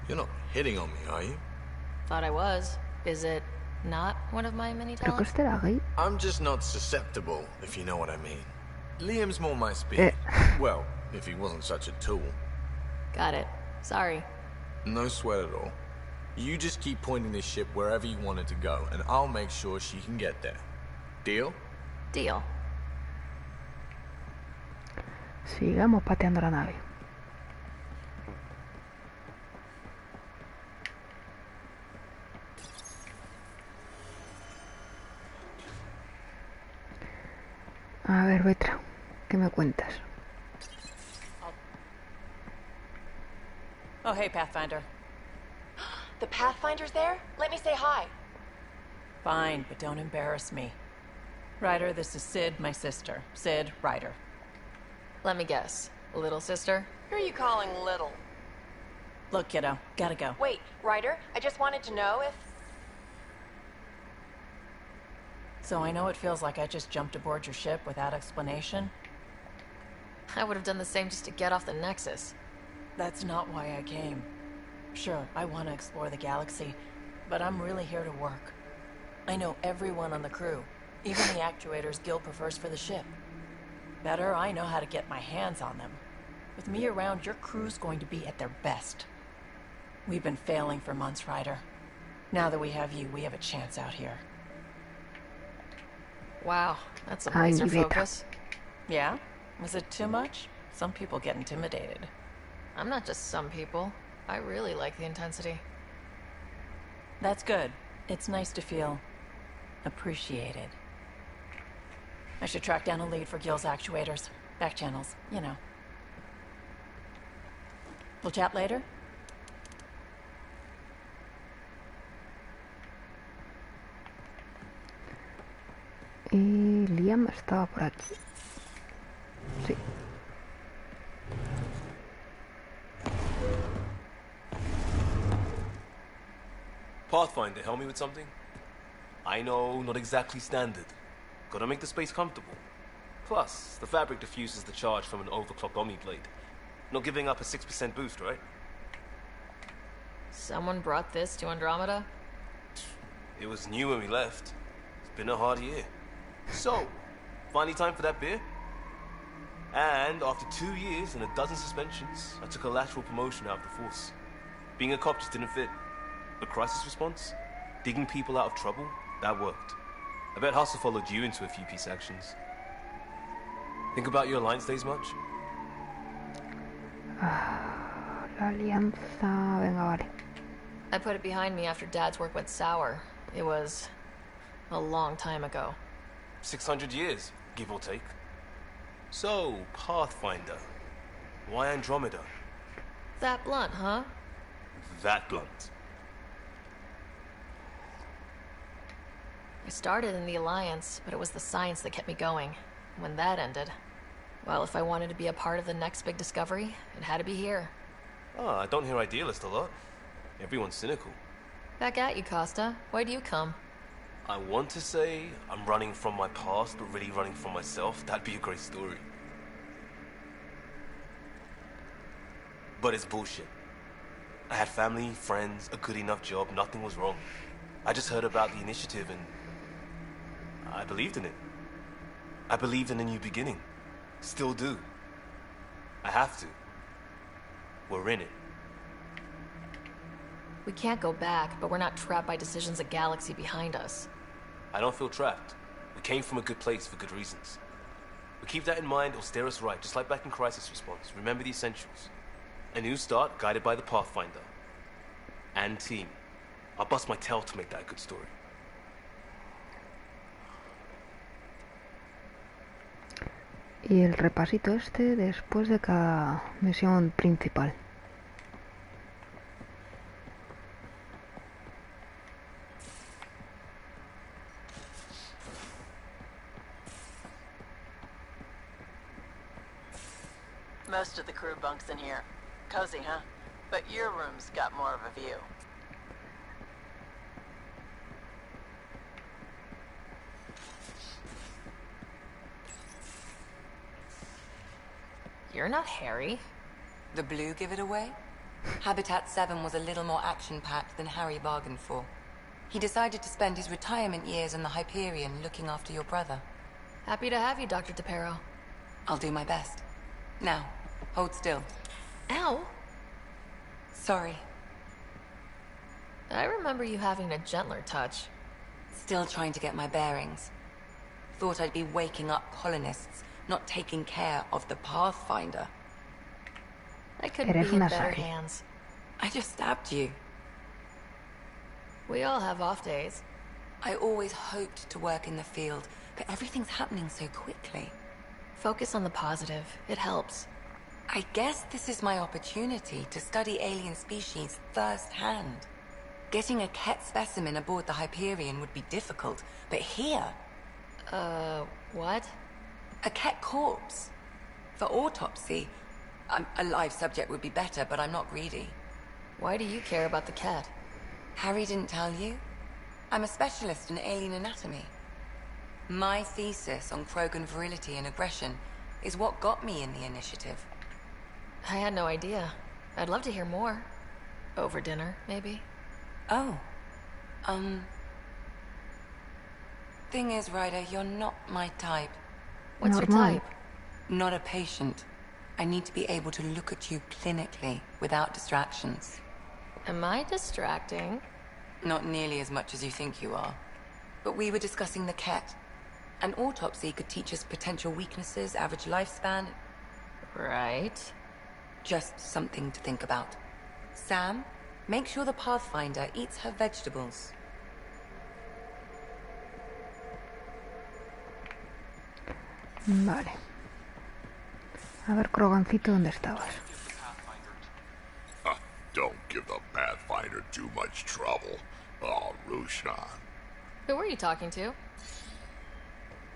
You're not hitting on me, are you? Thought I was. Is it not one of my many Creo que talents? este era gay. I'm just not susceptible, if you know what I mean. Liam's more my speed. Well, if he wasn't such a tool. Got it. Sorry. No sweat at all. You just keep pointing this ship wherever you want it to go, and I'll make sure she can get there. Deal? Deal. Sigamos pateando la nave. A ver, Vetra, ¿qué me cuentas? Oh, hey, Pathfinder. The Pathfinder's there? Let me say hi. Fine, but don't embarrass me. Ryder, this is Sid, my sister. Sid, Ryder. Let me guess. Little sister? Who are you calling little? Look, kiddo, gotta go. Wait, Ryder, I just wanted to know if... So I know it feels like I just jumped aboard your ship without explanation. I would have done the same just to get off the Nexus. That's not why I came. Sure, I want to explore the galaxy, but I'm really here to work. I know everyone on the crew, even the actuators Gil prefers for the ship. Better, I know how to get my hands on them. With me around, your crew's going to be at their best. We've been failing for months, Ryder. Now that we have you, we have a chance out here. Wow, that's some Ay, laser mi Veta. focus. Yeah? Was it too much? Some people get intimidated. I'm not just some people. I really like the intensity. That's good. It's nice to feel appreciated. I should track down a lead for Gil's actuators. Back channels, you know. We'll chat later? Y Liam estaba por aquí. Sí. Pathfinder, help me with something? I know, not exactly standard. Gotta make the space comfortable. Plus, the fabric diffuses the charge from an overclocked Omni blade. Not giving up a 6% boost, right? Someone brought this to Andromeda? It was new when we left. It's been a hard year. So, finally time for that beer? And after 2 years and a dozen suspensions, I took a lateral promotion out of the force. Being a cop just didn't fit. But crisis response? Digging people out of trouble? That worked. I bet Hustle followed you into a few peace actions. Think about your Alliance days much? La alianza... Venga, vale. I put it behind me after Dad's work went sour. It was a long time ago. 600 years, give or take. So, Pathfinder. Why Andromeda? That blunt, huh? That blunt. I started in the Alliance, but it was the science that kept me going. When that ended, well, if I wanted to be a part of the next big discovery, it had to be here. I don't hear idealist a lot. Everyone's cynical. Back at you, Costa. Why do you come? I want to say I'm running from my past, but really running from myself. That'd be a great story. But it's bullshit. I had family, friends, a good enough job, nothing was wrong. I just heard about the initiative and I believed in it. I believed in a new beginning. Still do. I have to. We're in it. We can't go back, but we're not trapped by decisions of galaxy behind us. I don't feel trapped. We came from a good place for good reasons. We keep that in mind or steer us right, just like back in Crisis Response. Remember the essentials. A new start guided by the Pathfinder. And team. I'll bust my tail to make that a good story. Y el repasito este después de cada misión principal. Most of the crew bunks in here. Cozy, huh? But your room's got more of a view. You're not Harry. The blue give it away? Habitat 7 was a little more action-packed than Harry bargained for. He decided to spend his retirement years in the Hyperion looking after your brother. Happy to have you, Dr. DePero. I'll do my best. Now, hold still. Ow! Sorry. I remember you having a gentler touch. Still trying to get my bearings. Thought I'd be waking up colonists, not taking care of the Pathfinder. I couldn't be in better hands. I just stabbed you. We all have off days. I always hoped to work in the field, but everything's happening so quickly. Focus on the positive. It helps. I guess this is my opportunity to study alien species firsthand. Getting a Ket specimen aboard the Hyperion would be difficult, but here... what? A Ket corpse. For autopsy, a live subject would be better, but I'm not greedy. Why do you care about the Ket? Harry didn't tell you? I'm a specialist in alien anatomy. My thesis on Krogan virility and aggression is what got me in the initiative. I had no idea. I'd love to hear more. Over dinner, maybe? Oh. Thing is, Ryder, you're not my type. What's your type? Not a patient. I need to be able to look at you clinically, without distractions. Am I distracting? Not nearly as much as you think you are. But we were discussing the Ket. An autopsy could teach us potential weaknesses, average lifespan. Right. Just something to think about. Sam, make sure the Pathfinder eats her vegetables. Vale. A ver, Krogancito, ¿dónde estabas? Don't give the Pathfinder too much trouble. Oh, Rushan. Who were you talking to?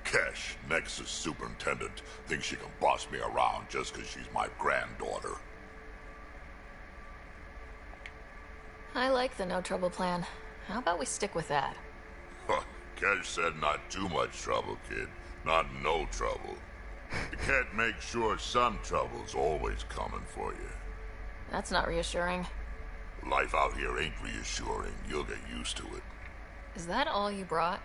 Kesh, Nexus Superintendent, thinks she can boss me around just because she's my granddaughter. I like the no trouble plan. How about we stick with that? Cash said not too much trouble, kid. Not no trouble. You can't make sure some trouble's always coming for you. That's not reassuring. Life out here ain't reassuring. You'll get used to it. Is that all you brought?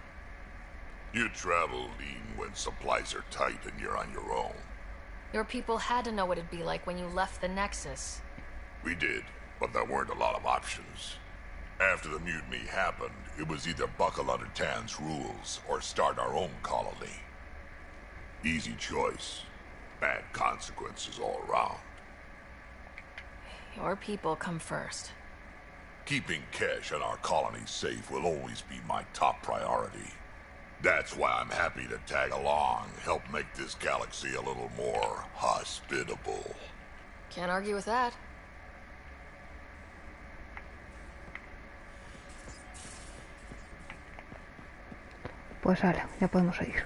You travel lean when supplies are tight and you're on your own. Your people had to know what it'd be like when you left the Nexus. We did, but there weren't a lot of options. After the mutiny happened, it was either buckle under Tan's rules or start our own colony. Easy choice. Bad consequences all around. Your people come first. Keeping Kesh and our colony safe will always be my top priority. That's why I'm happy to tag along, help make this galaxy a little more hospitable. Can't argue with that. Pues ala, ya podemos seguir.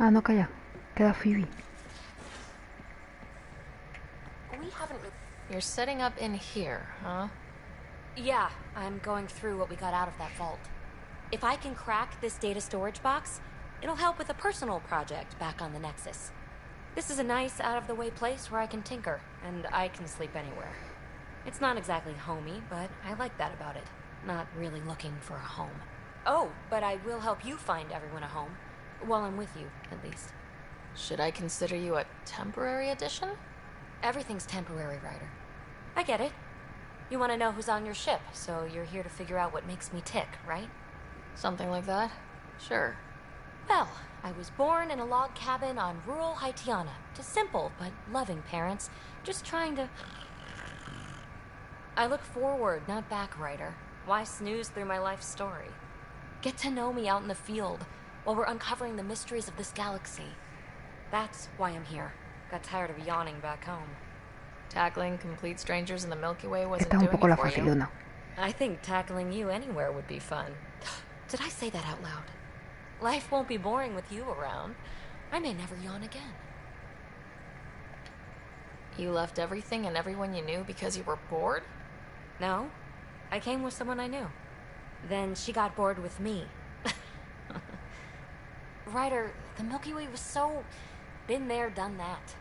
Ah, no, calla. Queda Phoebe. We haven't... You're setting up in here, huh? Yeah, I'm going through what we got out of that vault. If I can crack this data storage box, it'll help with a personal project back on the Nexus. This is a nice, out-of-the-way place where I can tinker, and I can sleep anywhere. It's not exactly homey, but I like that about it. Not really looking for a home. Oh, but I will help you find everyone a home. While I'm with you, at least. Should I consider you a temporary addition? Everything's temporary, Ryder. I get it. You want to know who's on your ship, so you're here to figure out what makes me tick, right? Something like that? Sure. Well, I was born in a log cabin on rural Haitiana to simple but loving parents, just trying to... I look forward, not back, Ryder. Why snooze through my life story? Get to know me out in the field, while we're uncovering the mysteries of this galaxy. That's why I'm here. Got tired of yawning back home. Tackling complete strangers in the Milky Way wasn't Está un doing poco la it for you? facilona. I think tackling you anywhere would be fun. Did I say that out loud? Life won't be boring with you around. I may never yawn again. You left everything and everyone you knew because you were bored? No. I came with someone I knew. Then she got bored with me. Ryder, the Milky Way was so... been there, done that.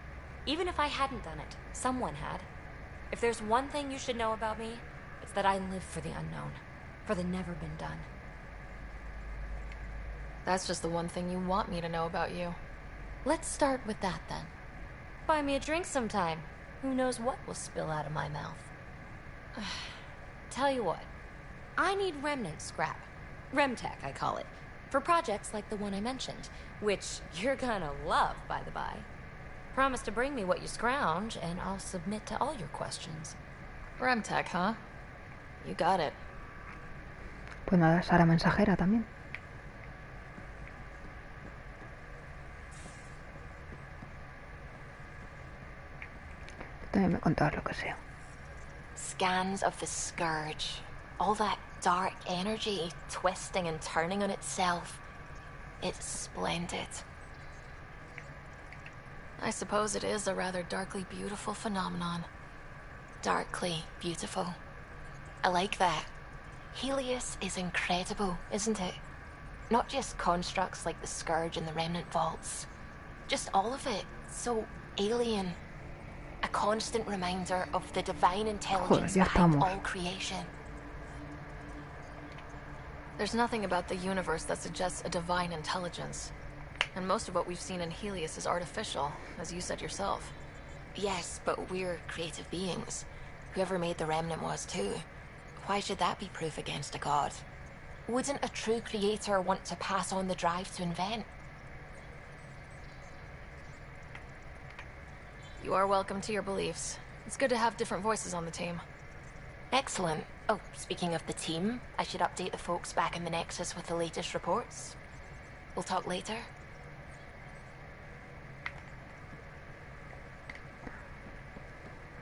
Even if I hadn't done it, someone had. If there's one thing you should know about me, it's that I live for the unknown. For the never been done. That's just the one thing you want me to know about you. Let's start with that, then. Buy me a drink sometime. Who knows what will spill out of my mouth. Tell you what. I need remnant scrap. Remtech, I call it. For projects like the one I mentioned, which you're gonna love, by the by. Promise to bring me what you scrounge, and I'll submit to all your questions. Remtech, huh? You got it. Pues nada, Sara mensajera también. Tú también me contabas lo que sea. Scans of the Scourge. All that dark energy twisting and turning on itself. It's splendid. I suppose it is a rather darkly beautiful phenomenon. Darkly beautiful. I like that. Helios is incredible, isn't it? Not just constructs like the Scourge and the Remnant Vaults. Just all of it. So alien. A constant reminder of the divine intelligence behind all creation. There's nothing about the universe that suggests a divine intelligence. And most of what we've seen in Helios is artificial, as you said yourself. Yes, but we're creative beings. Whoever made the Remnant was too. Why should that be proof against a god? Wouldn't a true creator want to pass on the drive to invent? You are welcome to your beliefs. It's good to have different voices on the team. Excellent. Oh, speaking of the team, I should update the folks back in the Nexus with the latest reports. We'll talk later.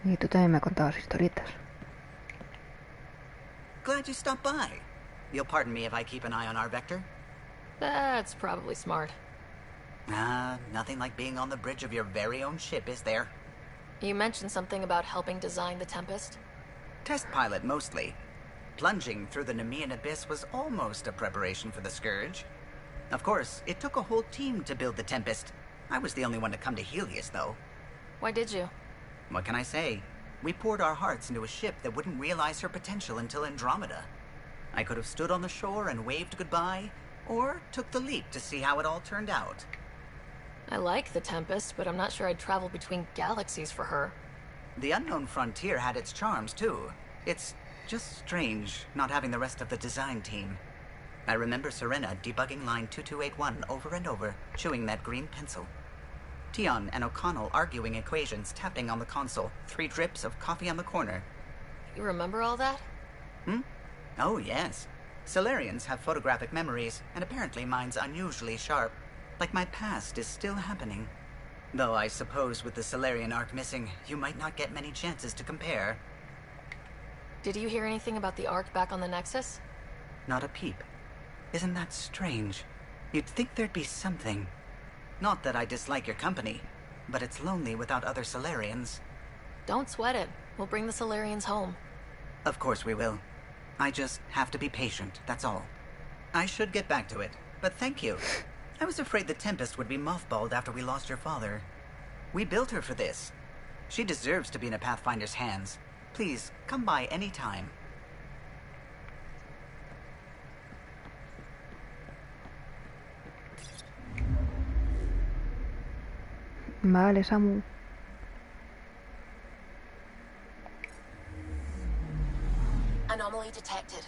Y tú también me contabas historietas. Glad you stopped by. You'll pardon me if I keep an eye on our vector? That's probably smart. Nothing like being on the bridge of your very own ship, is there? You mentioned something about helping design the Tempest? Test pilot, mostly. Plunging through the Nemean abyss was almost a preparation for the Scourge. Of course, it took a whole team to build the Tempest. I was the only one to come to Helios, though. Why did you? What can I say? We poured our hearts into a ship that wouldn't realize her potential until Andromeda. I could have stood on the shore and waved goodbye, or took the leap to see how it all turned out. I like the Tempest, but I'm not sure I'd travel between galaxies for her. The unknown frontier had its charms, too. It's just strange not having the rest of the design team. I remember Serena debugging line 2281 over and over, chewing that green pencil. Tion and O'Connell arguing equations, tapping on the console, 3 drips of coffee on the corner. You remember all that? Oh, yes. Solarians have photographic memories, and apparently mine's unusually sharp. Like my past is still happening. Though I suppose with the Solarian arc missing, you might not get many chances to compare. Did you hear anything about the arc back on the Nexus? Not a peep. Isn't that strange? You'd think there'd be something. Not that I dislike your company, but it's lonely without other Solarians. Don't sweat it. We'll bring the Solarians home. Of course we will. I just have to be patient, that's all. I should get back to it, but thank you. I was afraid the Tempest would be mothballed after we lost your father. We built her for this. She deserves to be in a Pathfinder's hands. Please, come by any time. Vale, Samu. Anomaly detected.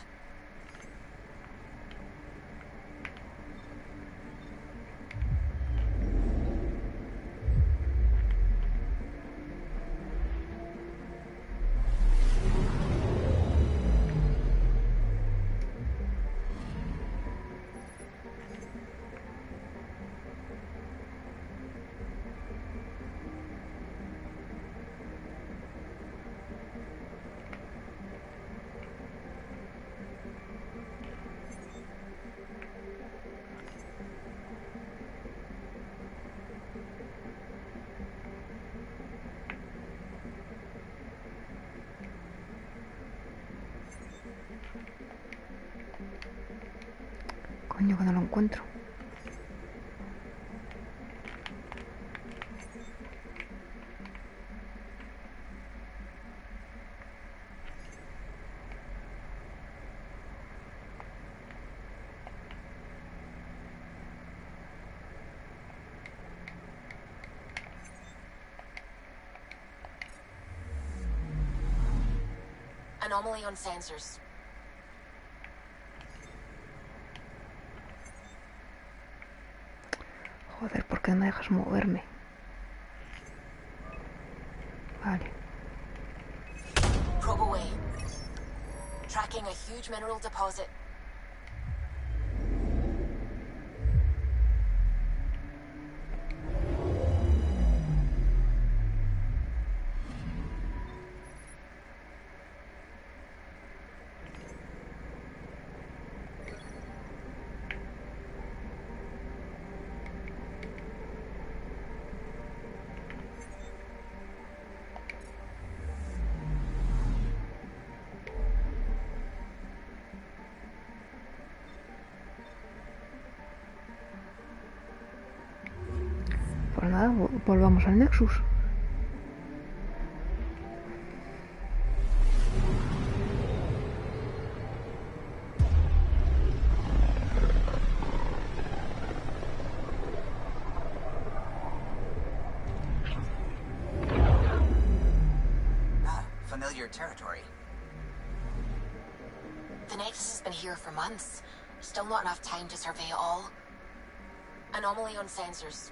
Coño, que no lo encuentro. Anomaly on sensors. Joder, ¿por qué no me dejas moverme? Vale. Probe away. Tracking a huge mineral deposit. Pues nada, volvamos al Nexus. Familiar territory. The Nexus has been here for months. Still not enough time to survey it all. Anomaly on sensors.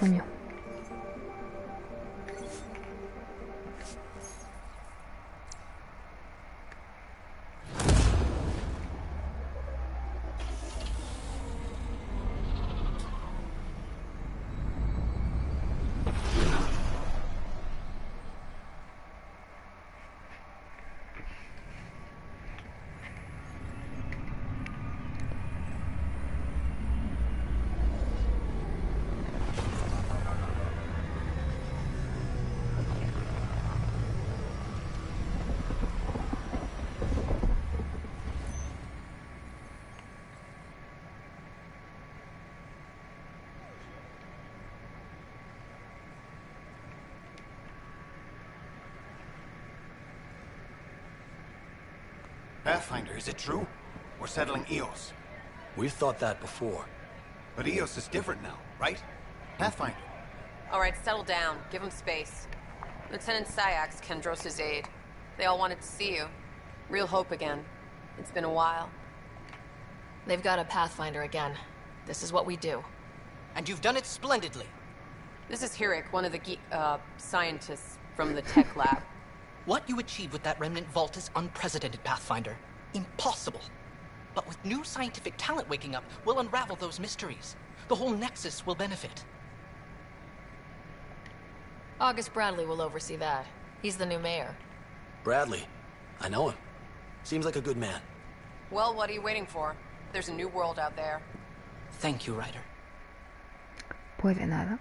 Coño. Pathfinder, is it true? We're settling Eos. We've thought that before. But Eos is different now, right? Pathfinder. All right, settle down. Give him space. Lieutenant Syax, Kendros' aide. They all wanted to see you. Real hope again. It's been a while. They've got a Pathfinder again. This is what we do. And you've done it splendidly. This is Hirik, one of the scientists from the tech lab. What you achieved with that remnant vault is unprecedented, Pathfinder. Impossible. But with new scientific talent waking up, we'll unravel those mysteries. The whole Nexus will benefit. August Bradley will oversee that. He's the new mayor. Bradley. I know him. Seems like a good man. Well, what are you waiting for? There's a new world out there. Thank you, Ryder. Pues de nada.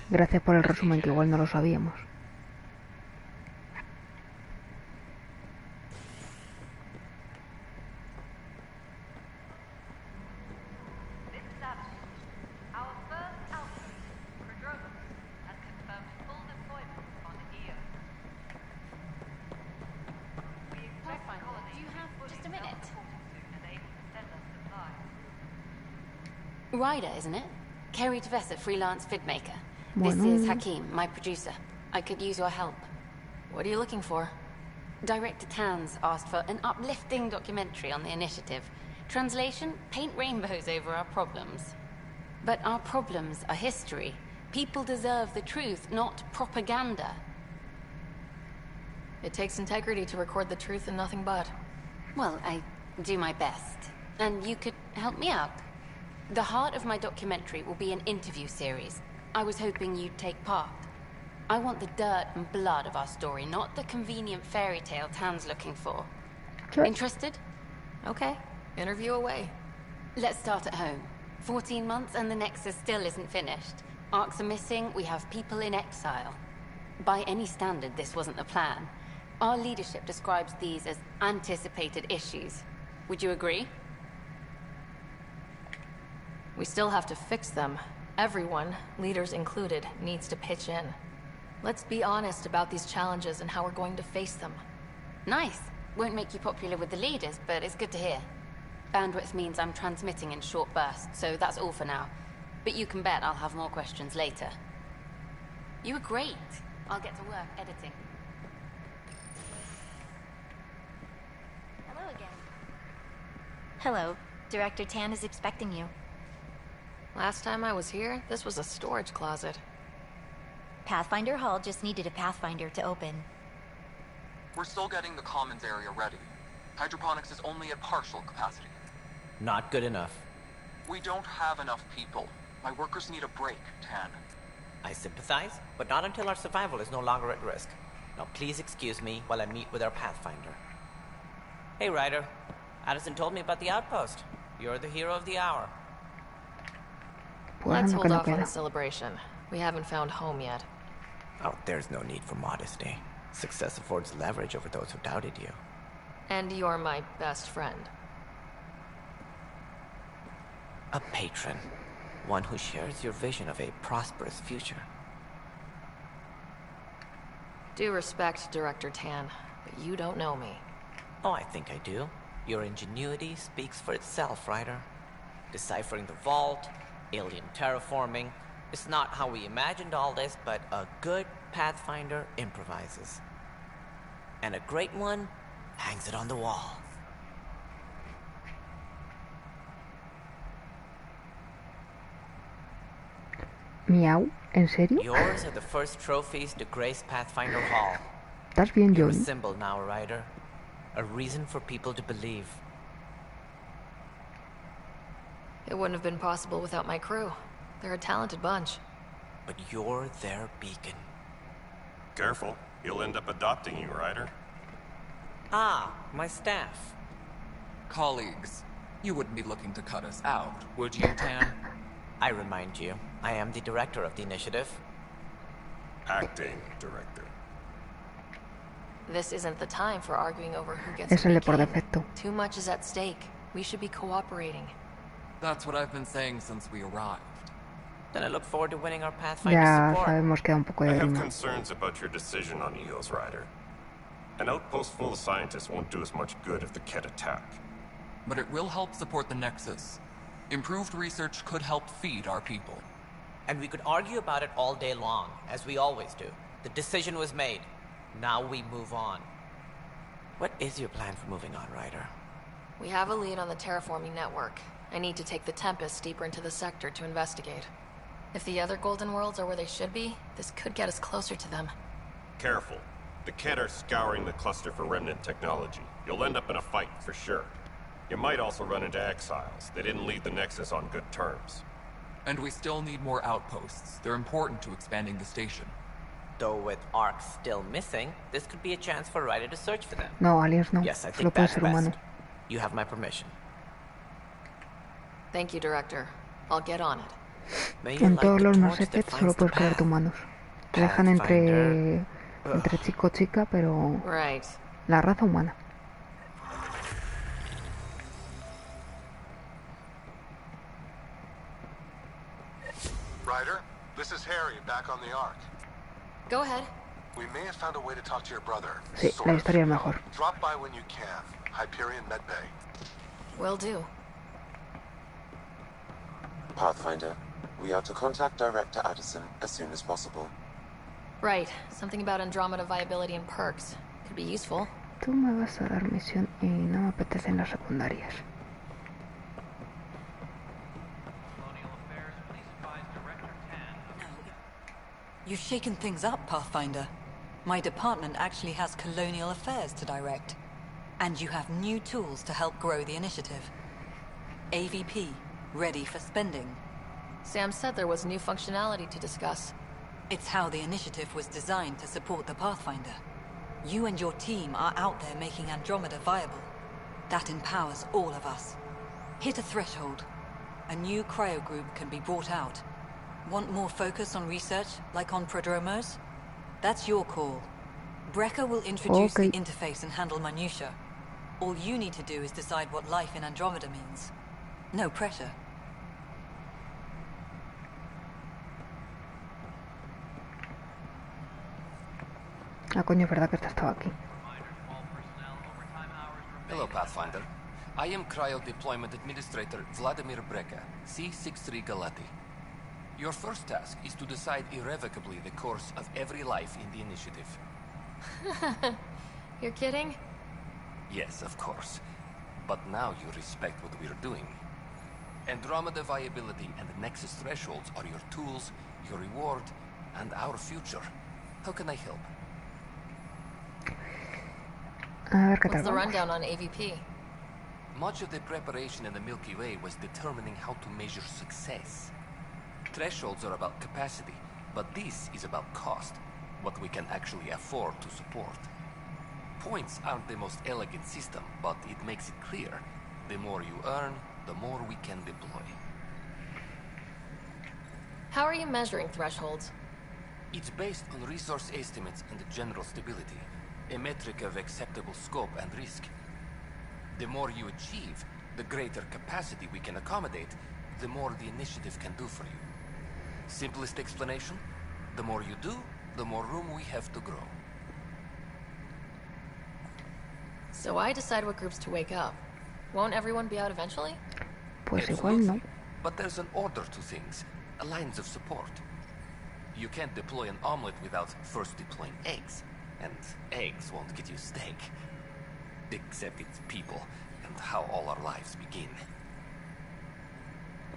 Gracias por el resumen, que igual no lo sabíamos. Ryder, isn't it? Kerry Tvessa, freelance vidmaker. Bueno. This is Hakim, my producer. I could use your help. What are you looking for? Director Tans asked for an uplifting documentary on the initiative. Translation, paint rainbows over our problems. But our problems are history. People deserve the truth, not propaganda. It takes integrity to record the truth and nothing but. Well, I do my best. And you could help me out. The heart of my documentary will be an interview series. I was hoping you'd take part. I want the dirt and blood of our story, not the convenient fairy tale Tan's looking for. Sure. Interested? Okay. Interview away. Let's start at home. 14 months and the Nexus still isn't finished. Arcs are missing, we have people in exile. By any standard, this wasn't the plan. Our leadership describes these as anticipated issues. Would you agree? We still have to fix them. Everyone, leaders included, needs to pitch in. Let's be honest about these challenges and how we're going to face them. Nice. Won't make you popular with the leaders, but it's good to hear. Bandwidth means I'm transmitting in short bursts, so that's all for now. But you can bet I'll have more questions later. You were great. I'll get to work editing. Hello again. Hello. Director Tan is expecting you. Last time I was here, this was a storage closet. Pathfinder Hall just needed a Pathfinder to open. We're still getting the commons area ready. Hydroponics is only at partial capacity. Not good enough. We don't have enough people. My workers need a break, Tan. I sympathize, but not until our survival is no longer at risk. Now please excuse me while I meet with our Pathfinder. Hey, Ryder. Addison told me about the outpost. You're the hero of the hour. Let's hold off on the celebration. We haven't found home yet. Oh, there's no need for modesty. Success affords leverage over those who doubted you. And you're my best friend. A patron. One who shares your vision of a prosperous future. Due respect, Director Tan, but you don't know me. Oh, I think I do. Your ingenuity speaks for itself, Ryder. Deciphering the vault, alien terraforming. It's not how we imagined all this, but a good Pathfinder improvises. And a great one hangs it on the wall. Miau, ¿en serio? Yours are the first trophies to grace Pathfinder Hall. ¿Estás bien, You're a Johnny? symbol now, Ryder. A reason for people to believe. It wouldn't have been possible without my crew. They're a talented bunch. But you're their beacon. Careful. He'll end up adopting you, Ryder. Ah, my staff. Colleagues, you wouldn't be looking to cut us out, would you, Tan? I remind you, I am the director of the initiative. Acting director. This isn't the time for arguing over who gets Es el de por king. defecto. Too much is at stake. We should be cooperating. That's what I've been saying since we arrived. Then I look forward to winning our Pathfinder Ya support. sabemos que da un poco de I have grima. concerns about your decision on Eos, Ryder. An outpost full of scientists won't do us much good if the Ket attack. But it will help support the Nexus. Improved research could help feed our people. And we could argue about it all day long, as we always do. The decision was made. Now we move on. What is your plan for moving on, Ryder? We have a lead on the terraforming network. I need to take the Tempest deeper into the sector to investigate. If the other Golden Worlds are where they should be, this could get us closer to them. Careful. The Ket are scouring the cluster for remnant technology. You'll end up in a fight, for sure. You might also run into exiles. They didn't leave the Nexus on good terms. And we still need more outposts. They're important to expanding the station. Though with Ark still missing, this could be a chance for Ryder to search for them. No, aliens no. Yes, I Solo think puede that's ser best. humano. You have my permission. Thank you, Director. I'll get on it. May you En light todos the los Mass torch that Effect solo finds the puedes crearte path. humanos. Te dejan Pathfinder. entre chico chica, pero Right. la raza humana. Ryder, this is Harry, back on the Ark. Go ahead. We may have found a way to talk to your brother. Sí, sort la of. historia es mejor. Drop by when you can. Hyperion Medbay. Will do. Pathfinder, we are to contact Director Addison as soon as possible. Right. Something about Andromeda viability and perks. Could be useful. Tú me vas a dar misión y no me apetecen las secundarias. You've shaken things up, Pathfinder. My department actually has colonial affairs to direct. And you have new tools to help grow the initiative. AVP, ready for spending. Sam said there was new functionality to discuss. It's how the initiative was designed to support the Pathfinder. You and your team are out there making Andromeda viable. That empowers all of us. Hit a threshold. A new cryo group can be brought out. Want more focus on research, like on Prodromos? That's your call. Brecker will introduce the interface and handle minutiae. All you need to do is decide what life in Andromeda means. No pressure. Ah, coño, es verdad que esta estaba aquí. Hello, Pathfinder. I am Cryo Deployment Administrator Vladimir Brecker, C-63 Galati. Your first task is to decide irrevocably the course of every life in the initiative. You're kidding? Yes, of course. But now you respect what we're doing. Andromeda viability and the Nexus thresholds are your tools, your reward, and our future. How can I help? A ver qué What's tal the vamos. rundown on AVP? Much of the preparation in the Milky Way was determining how to measure success. Thresholds are about capacity, but this is about cost, what we can actually afford to support. Points aren't the most elegant system, but it makes it clear. The more you earn, the more we can deploy. How are you measuring thresholds? It's based on resource estimates and general stability, a metric of acceptable scope and risk. The more you achieve, the greater capacity we can accommodate, the more the initiative can do for you. Simplest explanation, the more you do, the more room we have to grow. So I decide what groups to wake up. Won't everyone be out eventually? Pues igual no. But there's an order to things, lines of support. You can't deploy an omelet without first deploying eggs. And eggs won't get you steak. Except it's people, and how all our lives begin.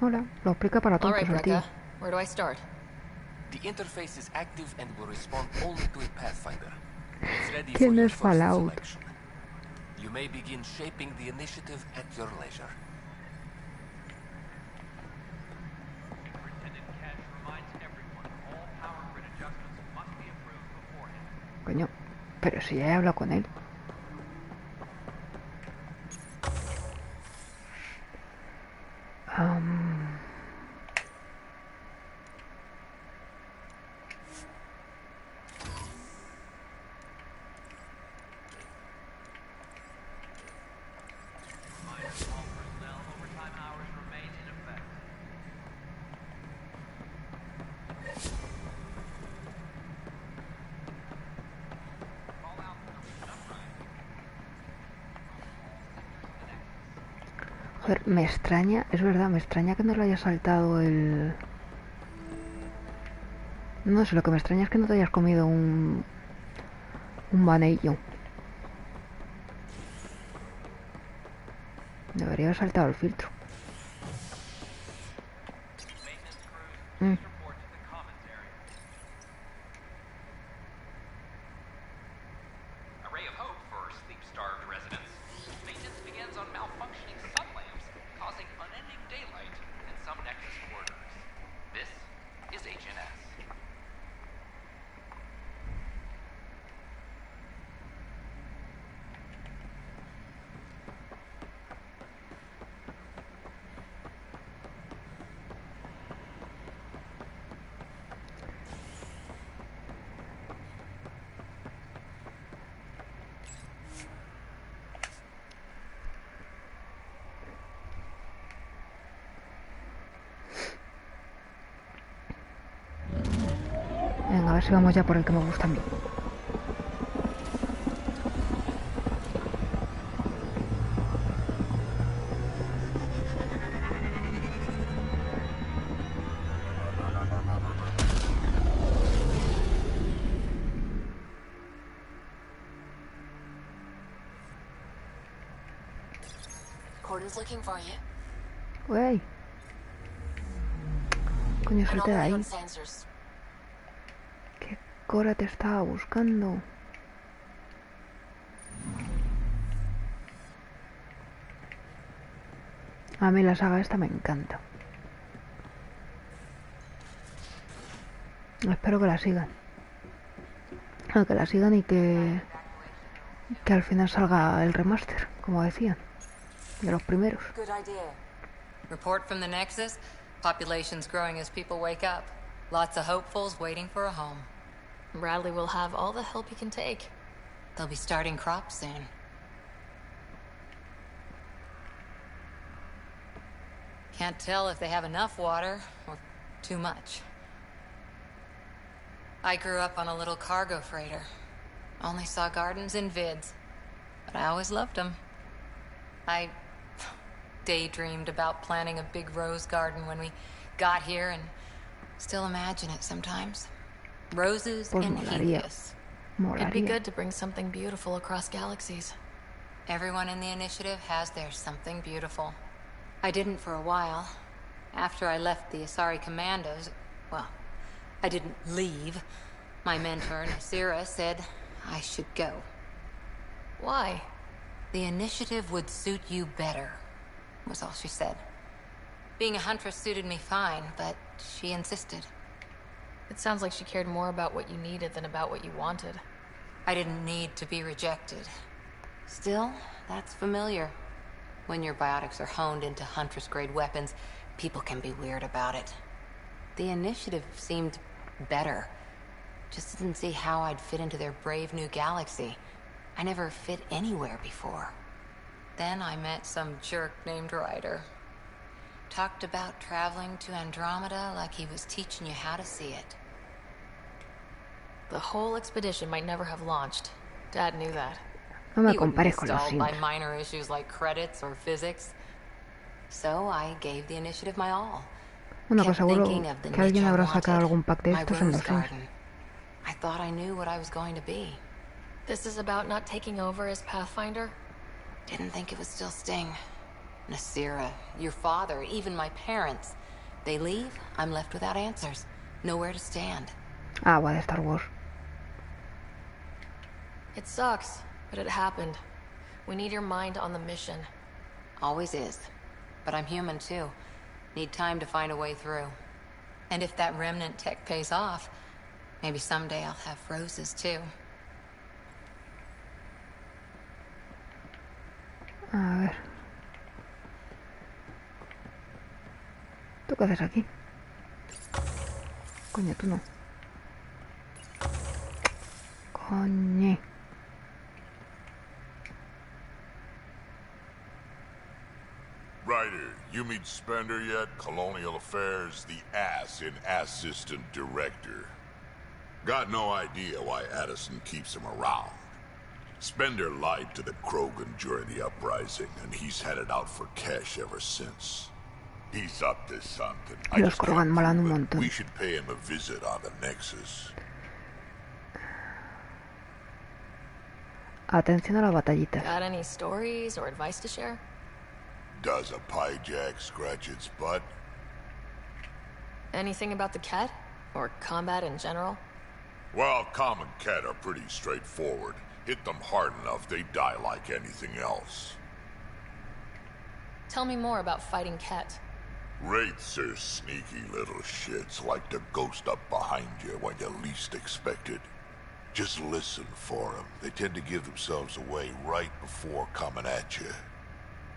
Hola, lo explica para todos el tío. Where do I start? The interface is active and will respond only to a Pathfinder. It's ready for ¿Quién your es first Fallout? selection. You may begin shaping the initiative at your leisure. Coño, pero si ya he hablado con él. Joder, me extraña, es verdad, me extraña que no lo haya saltado el... No sé, lo que me extraña es que no te hayas comido un banello. Debería haber saltado el filtro. Venga, a ver si vamos ya por el que me gusta a mí. Corder's looking for you. Wey. Coño, salte de ahí. ¿Qué Cora te estaba buscando? A mí la saga esta me encanta. Espero que la sigan. Que la sigan y que al final salga el remaster, como decían, de los primeros. Good idea. Report from the Nexus. Population's growing as people wake up. Lots of hopefuls waiting for a home. Bradley will have all the help he can take. They'll be starting crops soon. Can't tell if they have enough water or too much. I grew up on a little cargo freighter. Only saw gardens in vids, but I always loved them. I daydreamed about planting a big rose garden when we got here and still imagine it sometimes. Roses and helios. It'd be good to bring something beautiful across galaxies. Everyone in the initiative has their something beautiful. I didn't for a while. After I left the Asari Commandos, well, I didn't leave. My mentor, Nasira, said I should go. Why? The initiative would suit you better, was all she said. Being a huntress suited me fine, but she insisted. It sounds like she cared more about what you needed than about what you wanted. I didn't need to be rejected. Still, that's familiar. When your biotics are honed into Huntress-grade weapons, people can be weird about it. The initiative seemed better. Just didn't see how I'd fit into their brave new galaxy. I never fit anywhere before. Then I met some jerk named Ryder. Talked about traveling to Andromeda like he was teaching you how to see it. The whole expedition might never have launched. Dad knew that. No me He wouldn't be compares con los stalled by Sims. minor issues like credits or physics. So I gave the initiative my all. Bueno, pues Kept seguro thinking of the que alguien niche I habrá sacado wanted, algún pack de my estos en rose los Sims. garden. I thought I knew what I was going to be. This is about not taking over as Pathfinder? Didn't think it would still sting. Nasira, your father, even my parents. They leave, I'm left without answers. Nowhere to stand. Agua de Star Wars. It sucks, but it happened. We need your mind on the mission. Always is. But I'm human too. Need time to find a way through. And if that remnant tech pays off, maybe someday I'll have roses too. A ver. ¿Tú qué haces aquí? Coño, tú no. Coño. Ryder, you meet Spender yet? Colonial Affairs, the ass in Assistant Director. Got no idea why Addison keeps him around. Spender lied to the Krogan during the uprising, and he's headed out for cash ever since. He's up to something. Y los Krogan molan un montón. We should pay him a visit on the Nexus. Atención a las batallitas. Got any stories or advice to share? Does a pyjak scratch its butt? Anything about the Ket? Or combat in general? Well, common Ket are pretty straightforward. Hit them hard enough, they die like anything else. Tell me more about fighting Ket. Wraiths are sneaky little shits, like to ghost up behind you when you least expect it. Just listen for them. They tend to give themselves away right before coming at you.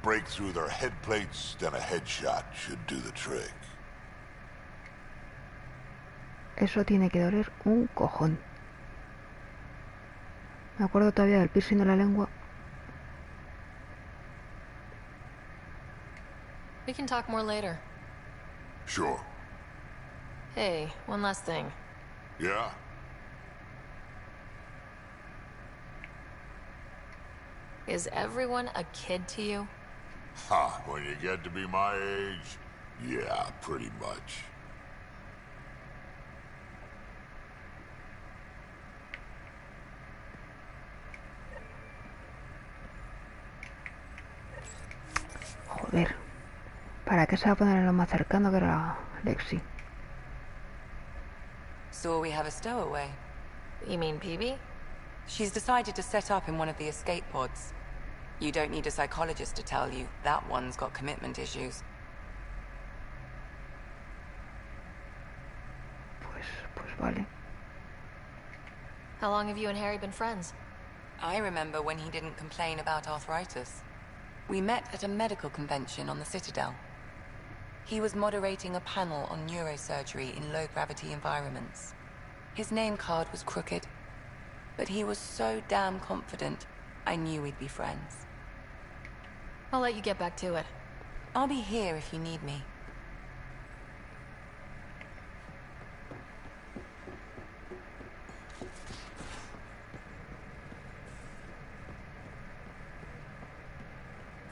Break through their head plates, then a headshot should do the trick. Eso tiene que doler un cojón. Me acuerdo todavía del piercing de la lengua. We can talk more later. Sure. Hey, one last thing. Yeah? Is everyone a kid to you? Ha, when you get to be my age, yeah, pretty much. Joder. ¿Para qué se va a poner en lo más cercano que era Lexi? So we have a stowaway. You mean PB? She's decided to set up in one of the escape pods. You don't need a psychologist to tell you that one's got commitment issues. Pues vale. How long have you and Harry been friends? I remember when he didn't complain about arthritis. We met at a medical convention on the Citadel. He was moderating a panel on neurosurgery in low-gravity environments. His name card was crooked, but he was so damn confident, I knew we'd be friends. I'll let you get back to it. I'll be here if you need me.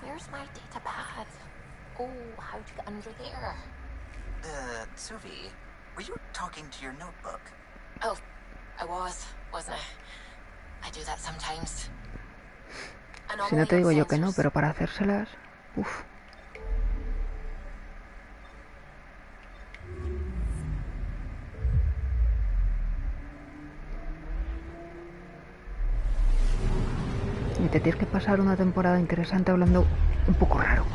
Where's my data pad? Oh, how'd you get under there? Suvi, were you talking to your notebook? Oh, I wasn't I? I do that sometimes. Si no te digo yo que no, pero para hacérselas... Uf. Y te tienes que pasar una temporada interesante hablando un poco raro.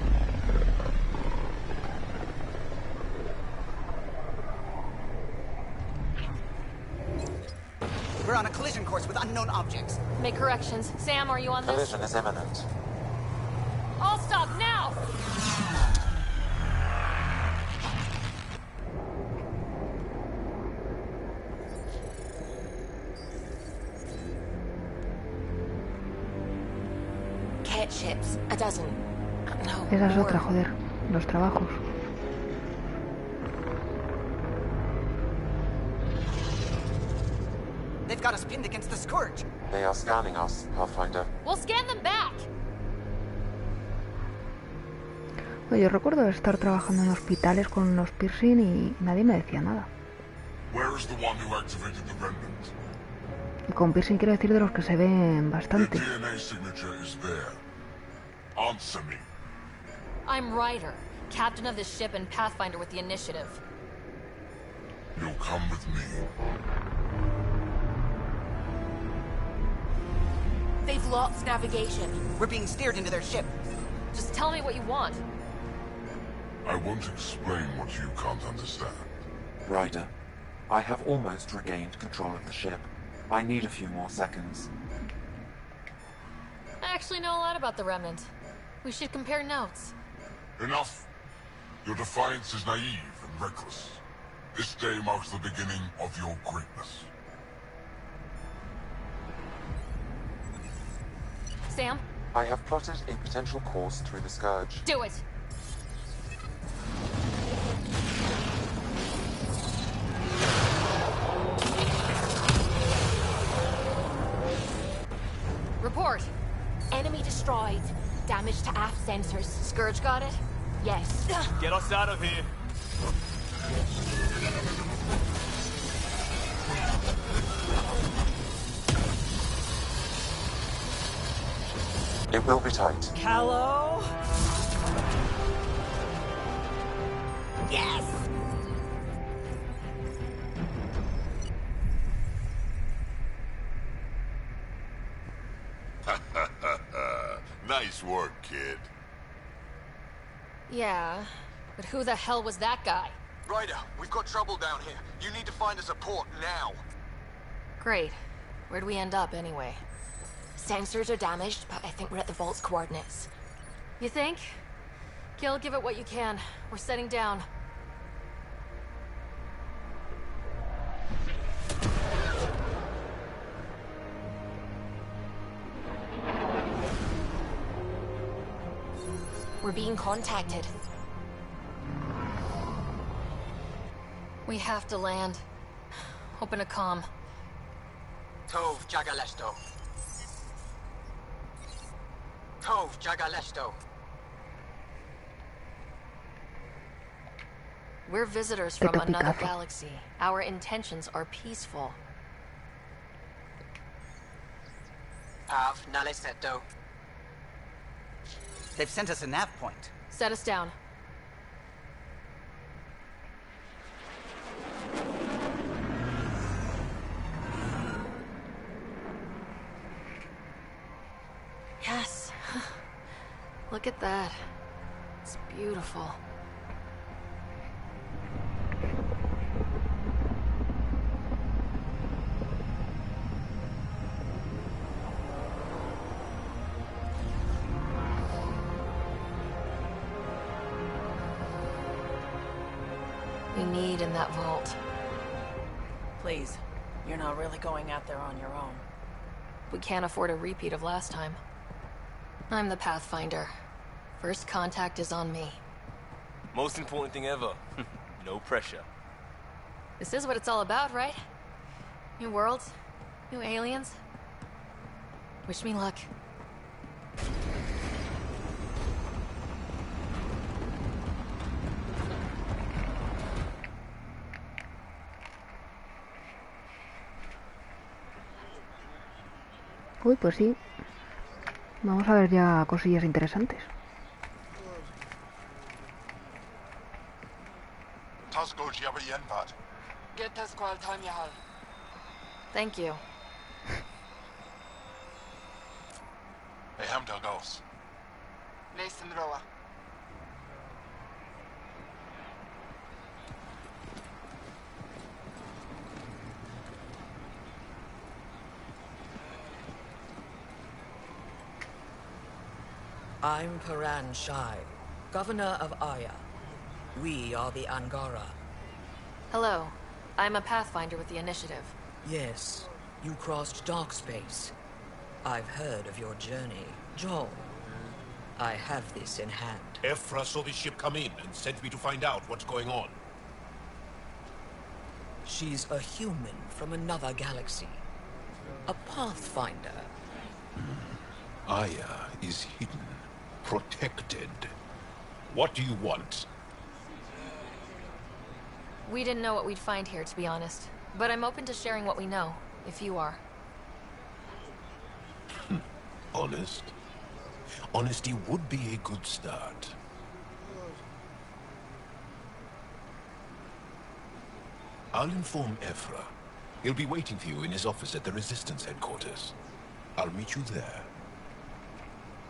We're on a collision course with unknown objects. Make corrections. Sam, are you on this? Collision is imminent. All stop now! 8 ships. A dozen. No, Esa es more. otra, joder. Los trabajos. They've got us pinned against the Scourge. They are scanning us, Pathfinder. We'll scan them back. Yo recuerdo estar trabajando en hospitales con unos piercing y nadie me decía nada. Where is the one who activated the remnant? Y con piercing quiero decir de los que se ven bastante. Their DNA signature is there. Answer me. I'm Ryder, captain of this ship and Pathfinder with the initiative. You'll come with me. They've lost navigation. We're being steered into their ship. Just tell me what you want. I won't explain what you can't understand. Ryder, I have almost regained control of the ship. I need a few more seconds. I actually know a lot about the Remnant. We should compare notes. Enough. Your defiance is naive and reckless. This day marks the beginning of your greatness. Sam? I have plotted a potential course through the Scourge. Do it! Report! Enemy destroyed. Damage to aft sensors. Scourge got it? Yes. Get us out of here. It will be tight. Hello? Yes! Nice work, kid. Yeah, but who the hell was that guy? Ryder, we've got trouble down here. You need to find us a port now. Great. Where'd we end up, anyway? Sensors are damaged, but I think we're at the vault's coordinates. You think? Gil, give it what you can. We're setting down. We're being contacted. We have to land. Open a comm. Tov Jagalesto. Tov Jagalesto. We're visitors from another galaxy. Our intentions are peaceful. Av Naleseto. They've sent us a nav point. Set us down. Yes. Look at that. It's beautiful. We need in that vault. Please, you're not really going out there on your own. We can't afford a repeat of last time. I'm the Pathfinder. First contact is on me. Most important thing ever. No pressure. This is what it's all about, right? New worlds, new aliens. Wish me luck. Uy, pues sí. Vamos a ver ya cosillas interesantes. Thank you. I'm Paran Shai, Governor of Aya. We are the Angara. Hello. I'm a Pathfinder with the initiative. Yes, you crossed dark space. I've heard of your journey. Jaal, I have this in hand. Ephra saw the ship come in and sent me to find out what's going on. She's a human from another galaxy. A pathfinder. Aya is hidden, protected. What do you want? We didn't know what we'd find here, to be honest. But I'm open to sharing what we know, if you are. Honest? Honesty would be a good start. I'll inform Ephra. He'll be waiting for you in his office at the Resistance headquarters. I'll meet you there.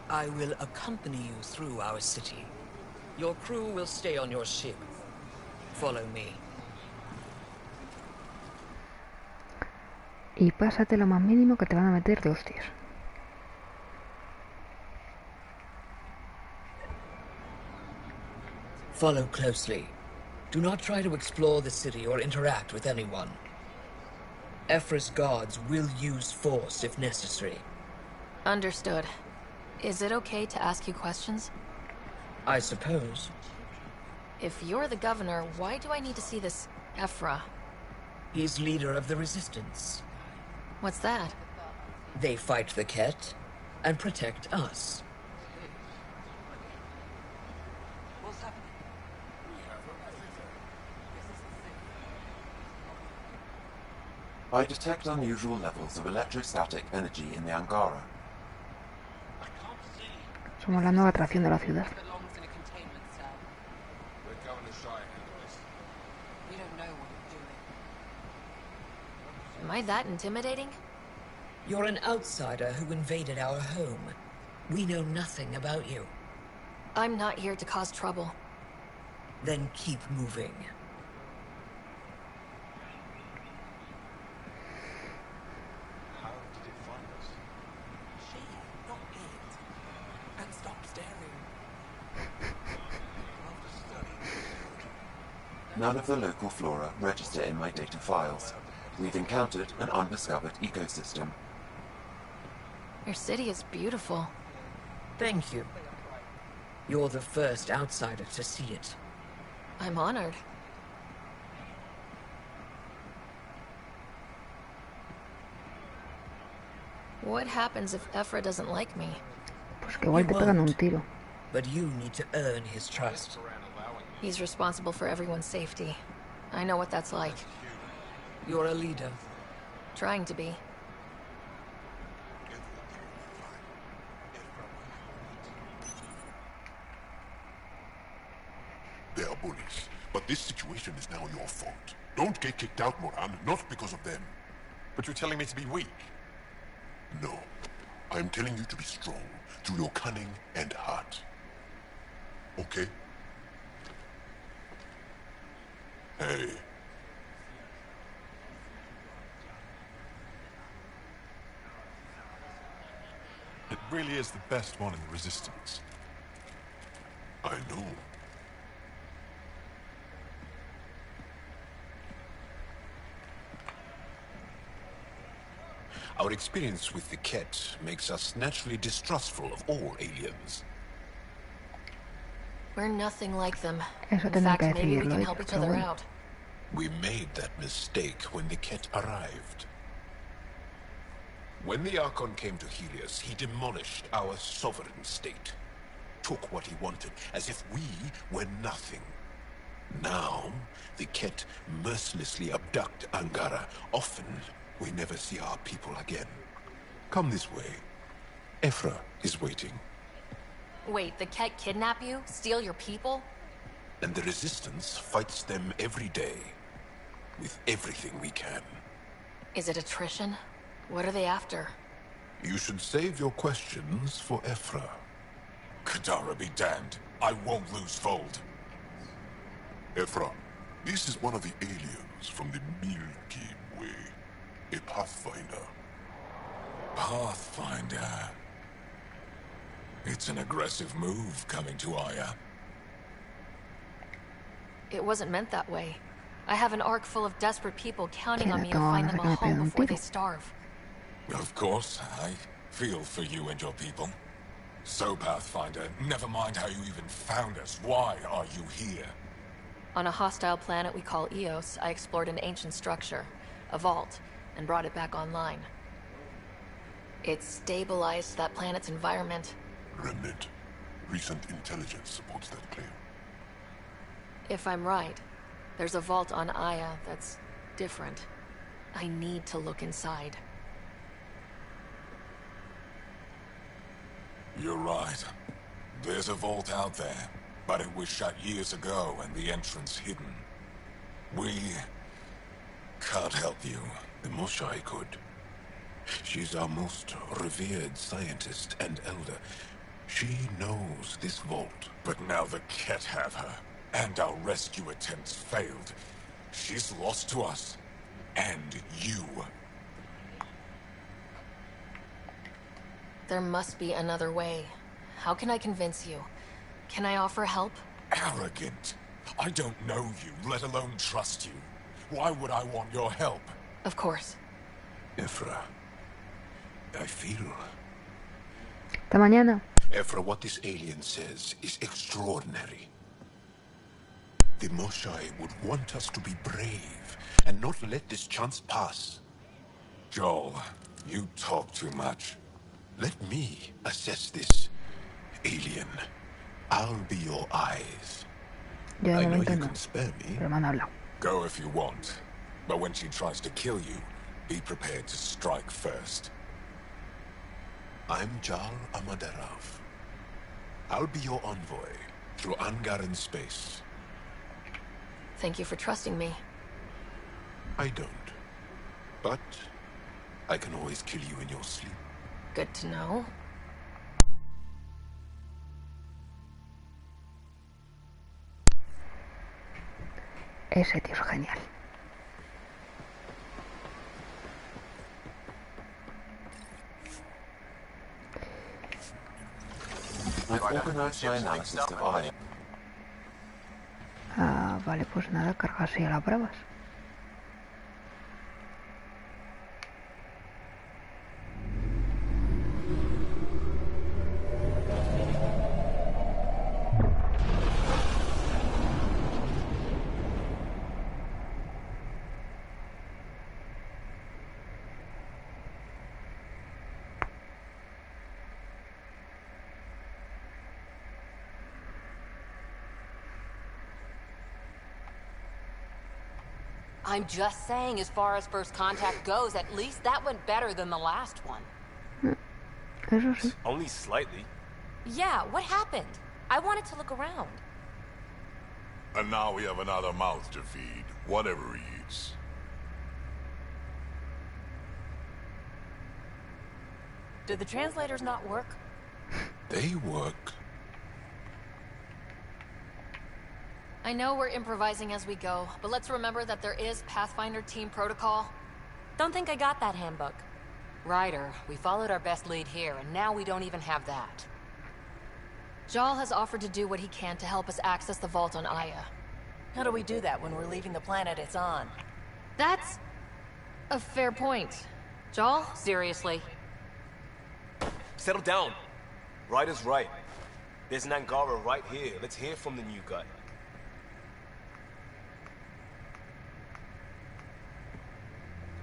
I will accompany you through our city. Your crew will stay on your ship. Follow me. Y pásate lo más mínimo que te van a meter de hostias. Follow closely. Do not try to explore the city or interact with anyone. Ephra's guards will use force if necessary. Understood. Is it okay to ask you questions? I suppose. If you're the governor, why do I need to see this Ephra? He's leader of the Resistance. What's that? They fight the Ket and protect us. I detect unusual levels of electrostatic energy in the Angara. Somos la nueva atracción de la ciudad. Am I that intimidating? You're an outsider who invaded our home. We know nothing about you. I'm not here to cause trouble. Then keep moving. None of the local flora register in my data files. We've encountered an undiscovered ecosystem. Your city is beautiful. Thank you. You're the first outsider to see it. I'm honored. What happens if Ephra doesn't like me? Pues que igual te pegan un tiro. But you need to earn his trust. He's responsible for everyone's safety. I know what that's like. You're a leader. Trying to be. They are bullies, but this situation is now your fault. Don't get kicked out, Moran, not because of them. But you're telling me to be weak? No. I'm telling you to be strong, through your cunning and heart. Okay? Hey. It really is the best one in the Resistance. I know. Our experience with the Ket makes us naturally distrustful of all aliens. We're nothing like them. Eso In tendrá fact, que maybe we decidirlo can ella, help each pero other bueno. out. We made that mistake when the Ket arrived. When the Archon came to Helios, he demolished our sovereign state. Took what he wanted, as if we were nothing. Now, the Ket mercilessly abduct Angara. Often, we never see our people again. Come this way. Ephra is waiting. Wait, the Ket kidnap you? Steal your people? And the Resistance fights them every day. With everything we can. Is it attrition? What are they after? You should save your questions for Ephra. Kadara be damned. I won't lose fold. Ephra, this is one of the aliens from the Milky Way. A Pathfinder. Pathfinder. It's an aggressive move coming to Aya. It wasn't meant that way. I have an ark full of desperate people counting on me to find them a home before they starve. Of course, I feel for you and your people. So, Pathfinder, never mind how you even found us. Why are you here? On a hostile planet we call Eos, I explored an ancient structure, a vault, and brought it back online. It stabilized that planet's environment. Remnant. Recent intelligence supports that claim. If I'm right, there's a vault on Aya that's different. I need to look inside. You're right. There's a vault out there, but it was shut years ago and the entrance hidden. We can't help you. The Moshai could. She's our most revered scientist and elder. She knows this vault. But now the Ket have her, and our rescue attempts failed. She's lost to us. And you. There must be another way. How can I convince you? Can I offer help? Arrogant. I don't know you, let alone trust you. Why would I want your help? Of course. Ephra, I feel... Hasta mañana. Ephra, what this alien says is extraordinary. The Moshai would want us to be brave and not let this chance pass. Joel, you talk too much. Let me assess this, alien. I'll be your eyes. Yo I de know you momento no, can spare me. pero me han hablado. Go if you want. But when she tries to kill you, be prepared to strike first. I'm Jaal Amaderov. I'll be your envoy through Angaran space. Thank you for trusting me. I don't. But I can always kill you in your sleep. Good to know. Ese tío es genial. I've organized my analysis of Aya. Ah, vale, pues nada, cargarse a las bravas. I'm just saying, as far as first contact goes, at least that went better than the last one. Eso sí. Only slightly. Yeah, what happened? I wanted to look around. And now we have another mouth to feed, whatever he eats. Did the translators not work? They work. I know we're improvising as we go, but let's remember that there is Pathfinder team protocol. Don't think I got that handbook. Ryder, we followed our best lead here, and now we don't even have that. Jaal has offered to do what he can to help us access the vault on Aya. How do we do that when we're leaving the planet it's on? That's a fair point. Jaal? Seriously? Settle down. Ryder's right. There's an Angara right here. Let's hear from the new guy.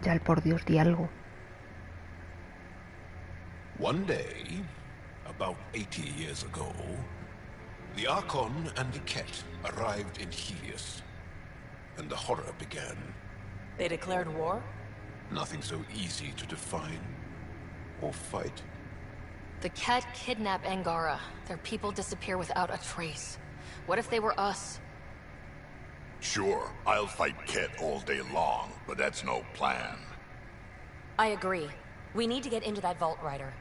Jaal, por Dios, di algo. One day, about 80 years ago, the Archon and the Ket arrived in Helios, and the horror began. They declared war? Nothing so easy to define or fight. The Ket kidnap Angara. Their people disappear without a trace. What if they were us? Sure, I'll fight Ket all day long, but that's no plan. I agree. We need to get into that vault, Ryder.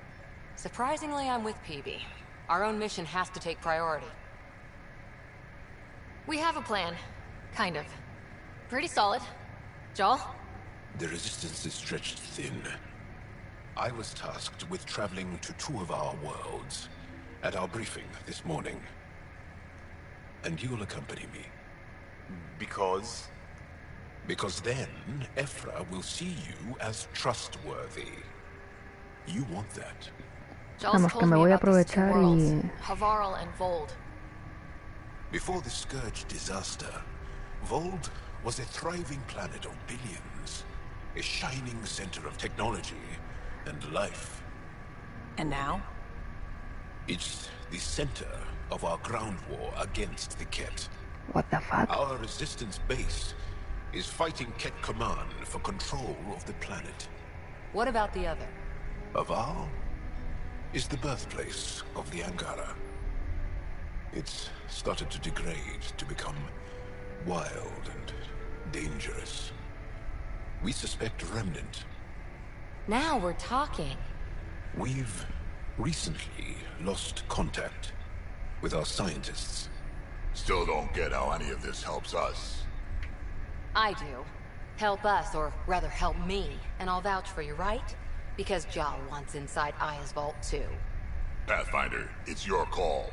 Surprisingly, I'm with PB. Our own mission has to take priority. We have a plan. Kind of. Pretty solid. Jaal? The resistance is stretched thin. I was tasked with traveling to two of our worlds at our briefing this morning. And you'll accompany me. Because? Because then, Ephra will see you as trustworthy. You want that. Jaal Vamos, que told me me voy a about these two aprovechar worlds, y... Havarl and Vold. Before the Scourge disaster, Vold was a thriving planet of billions. A shining center of technology and life. And now? It's the center of our ground war against the Ket. What the fuck? Our resistance base is fighting Ket Command for control of the planet. What about the other? Aval is the birthplace of the Angara. It's started to degrade, to become wild and dangerous. We suspect Remnant. Now we're talking. We've recently lost contact with our scientists. Still don't get how any of this helps us. I do. Help us, or rather help me, and I'll vouch for you, right? Because Jaal wants inside Aya's vault too. Pathfinder, it's your call.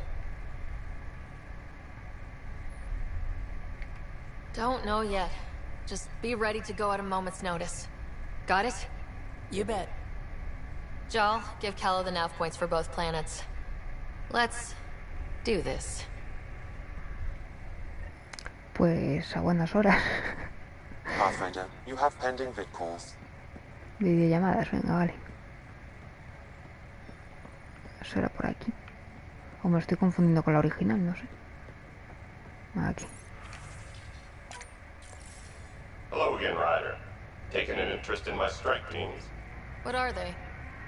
Don't know yet. Just be ready to go at a moment's notice. Got it? You bet. Jaal, give Kello the nav points for both planets. Let's do this. Pues a buenas horas. Pathfinder, you have pending vid calls. Videollamadas, venga, vale. Eso era por aquí. O me estoy confundiendo con la original, no sé. Aquí. Hello again, Ryder. Taking an interest in my strike teams? What are they?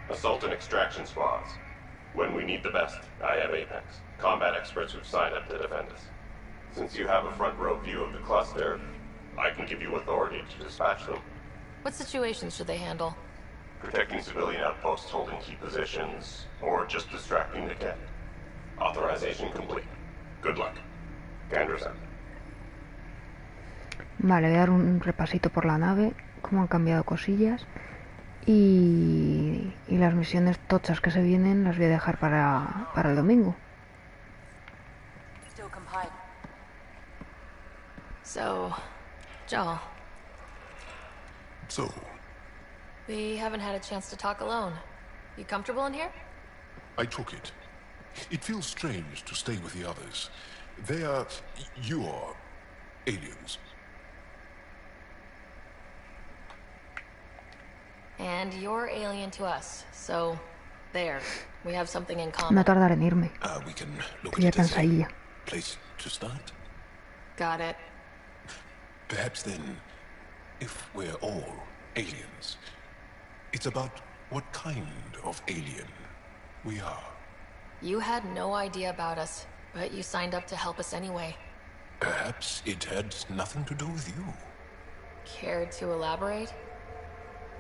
Assault and extraction squads. When we need the best, I have Apex, combat experts who've signed up to defend us. Since you have a front row view of the cluster, I can give you authority to dispatch them. What situations should they handle? Protecting civilian outposts holding key positions, or just distracting the Ket. Authorization complete. Good luck. Candra's out. Vale, voy a dar un repasito por la nave, cómo han cambiado cosillas y las misiones tochas que se vienen las voy a dejar para el domingo. Still compiling. So, Jaal. So, We haven't had a chance to talk alone. You comfortable in here? I took it. It feels strange to stay with the others. They are... you are... aliens. And you're alien to us, so there. We have something in common. No tardaré en irme. We can look Estoy ya at it as a cansadilla. place to start. Got it. Perhaps then, if we're all aliens, it's about what kind of alien we are. You had no idea about us, but you signed up to help us anyway. Perhaps it had nothing to do with you. Care to elaborate?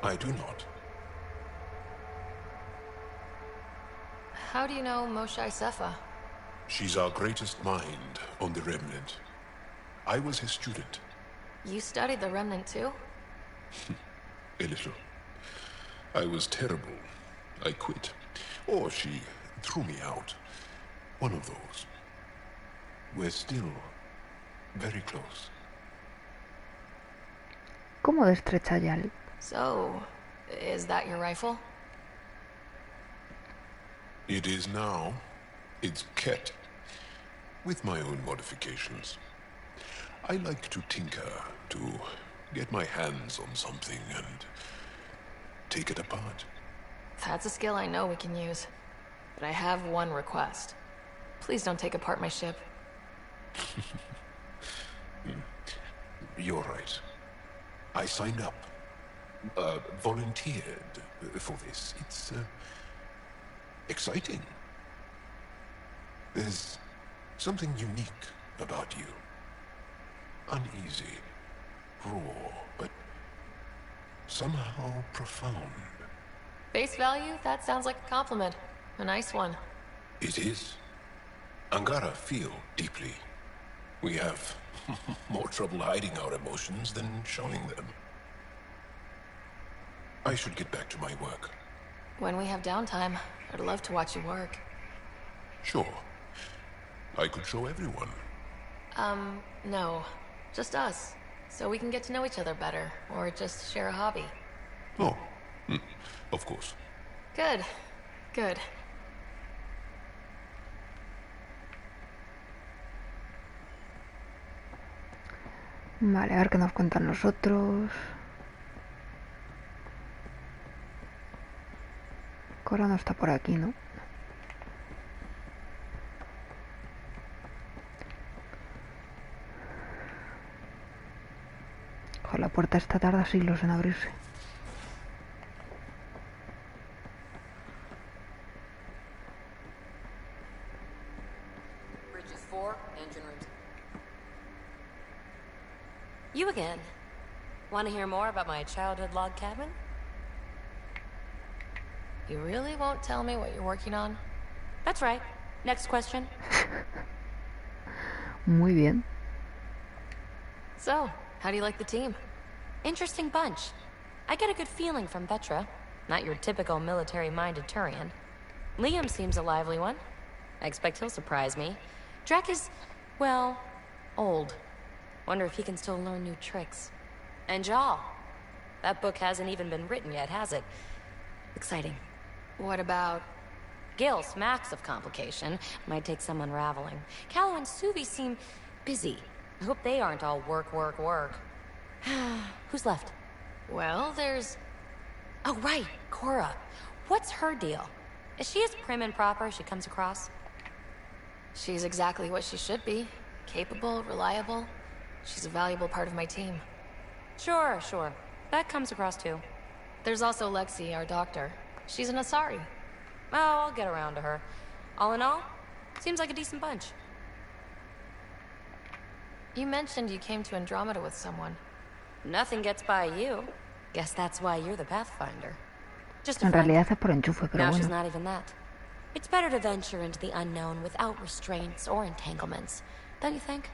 I do not. How do you know Moshae Sefa? She's our greatest mind on the Remnant. I was her student. You studied the Remnant too? A little. I was terrible. I quit. Or she threw me out. One of those. We're still very close. ¿Cómo de estrecha Jaal? So, is that your rifle? It is now. It's Ket. With my own modifications. I like to tinker, to get my hands on something and take it apart. That's a skill I know we can use. But I have one request. Please don't take apart my ship. You're right. I signed up. Volunteered for this. It's exciting. There's something unique about you. Uneasy, raw, but somehow profound. Face value? That sounds like a compliment. A nice one. It is. Angara feel deeply. We have more trouble hiding our emotions than showing them. I should get back to my work. When we have downtime, I'd love to watch you work. Sure. I could show everyone. No. Just us. So we can get to know each other better, or just share a hobby. Oh, of course. Good. Good. Vale, a ver qué nos cuentan los otros. Cora no está por aquí, ¿no? Joder, la puerta esta tarda siglos en abrirse. Bridges 4, engine rooms. You again. Want to hear more about my childhood log cabin? You really won't tell me what you're working on? That's right. Next question. Muy bien. So, how do you like the team? Interesting bunch. I get a good feeling from Vetra. Not your typical military-minded Turian. Liam seems a lively one. I expect he'll surprise me. Drek is, well, old. Wonder if he can still learn new tricks. And Jaal. That book hasn't even been written yet, has it? Exciting. What about... Gil smacks of complication. Might take some unraveling. Callow and Suvi seem busy. I hope they aren't all work, work, work. Who's left? Well, there's... Oh, right, Cora. What's her deal? Is she as prim and proper as she comes across? She's exactly what she should be. Capable, reliable. She's a valuable part of my team. Sure. That comes across too. There's also Lexi, our doctor. She's an Asari. Oh, I'll get around to her. All in all, seems like a decent bunch. You mentioned you came to Andromeda with someone. Nothing gets by you. Guess that's why you're the Pathfinder. Just a En friend. realidad es por enchufe, pero Now she's bueno. not even that. It's better to venture into the unknown without restraints or entanglements, don't you think?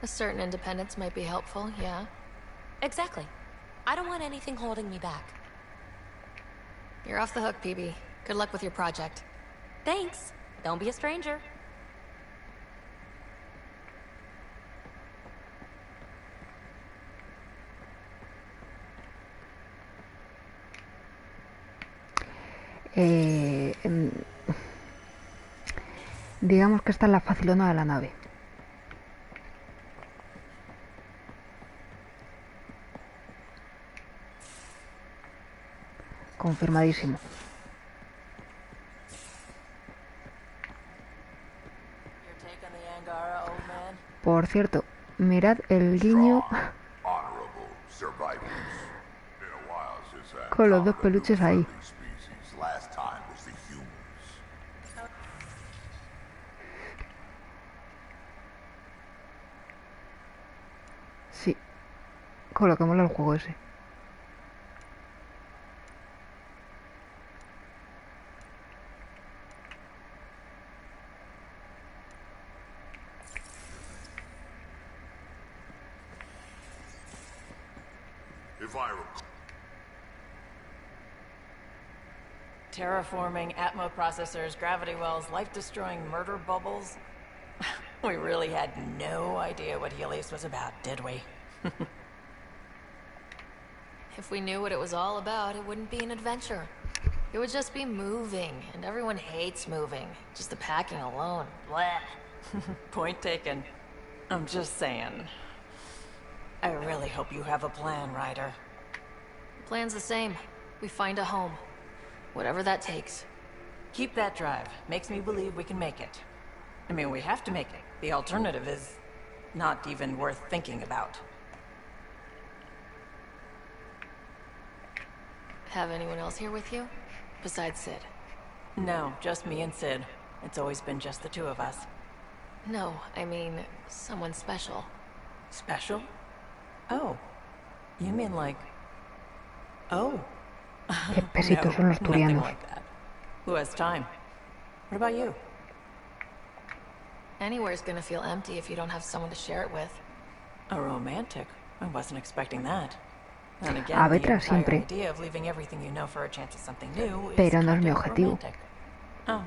A certain independence might be helpful, yeah. Exactly. I don't want anything holding me back. You're off the hook, PB. Good luck with your project. Thanks. Don't be a stranger. Digamos que esta es la facilona de la nave. Confirmadísimo. Por cierto, mirad el guiño con los dos peluches ahí. Sí, con lo que mola el juego ese. Terraforming, Atmo processors, gravity wells, life-destroying murder bubbles. We really had no idea what Helios was about, did we? If we knew what it was all about, it wouldn't be an adventure. It would just be moving, and everyone hates moving. Just the packing alone. Bleh. Point taken. I'm just saying. I really hope you have a plan, Ryder. The plan's the same. We find a home. Whatever that takes. Keep that drive. Makes me believe we can make it. I mean, we have to make it. The alternative is not even worth thinking about. Have anyone else here with you? Besides Sid? No, just me and Sid. It's always been just the two of us. No, I mean, someone special. Special? Oh. You mean like... Oh. Qué pesitos son los Nothing turianos. like that. Who has time? What about you? Anywhere's gonna feel empty if you don't have someone to share it with. A romantic? I wasn't expecting that. And again, A the Vetra entire siempre. idea of leaving everything you know for a chance at something new is Pero no es kind mi of objetivo. romantic. Oh.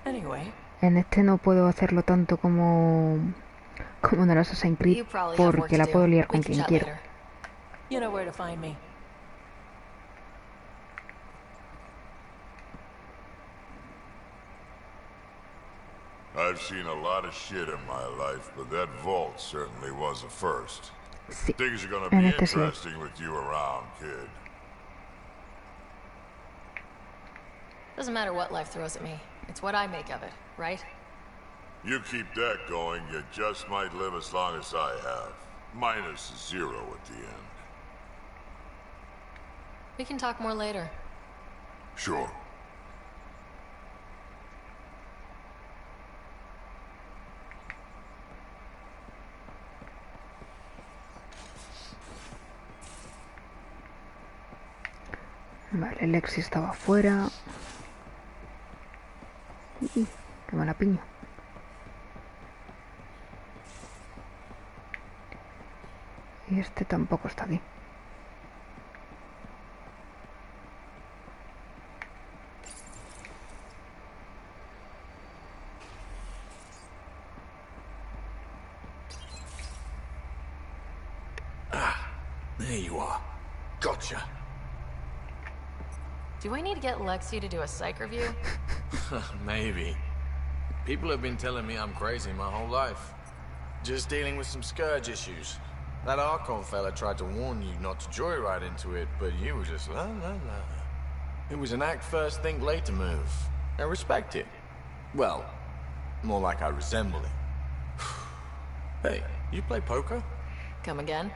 Anyway, En este no puedo hacerlo tanto como en el Assassin's Creed, You probably have work porque to la do. puedo liar We con can quien chat quiero. later. you know where to find me. I've seen a lot of shit in my life, but that vault certainly was a first. Sí. Things are gonna En be este sí. interesting with you around, kid. Doesn't matter what life throws at me. It's what I make of it, right? You keep that going, you just might live as long as I have. Minus 0 at the end. We can talk more later. Sure. Vale, Lexi estaba afuera. Qué mala piña. Y este tampoco está aquí. There you are. Gotcha. Do I need to get Lexi to do a psych review? Maybe. People have been telling me I'm crazy my whole life. Just dealing with some scourge issues. That Archon fella tried to warn you not to joyride into it, but you were just la la la. It was an act first, think later move. I respect it. Well, more like I resemble it. Hey, you play poker? Come again?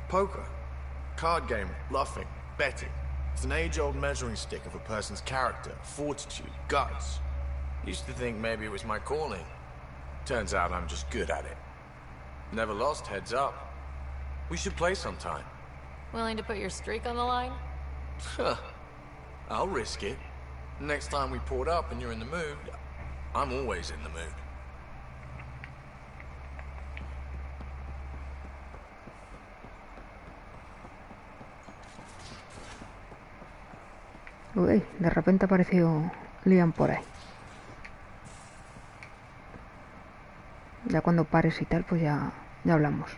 Poker. Card game, bluffing, betting. It's an age-old measuring stick of a person's character, fortitude, guts. Used to think maybe it was my calling. Turns out I'm just good at it. Never lost, heads up. We should play sometime. Willing to put your streak on the line? Huh. I'll risk it. Next time we port up and you're in the mood, I'm always in the mood. Uy, de repente apareció Liam por ahí. Ya cuando pares y tal, pues ya hablamos.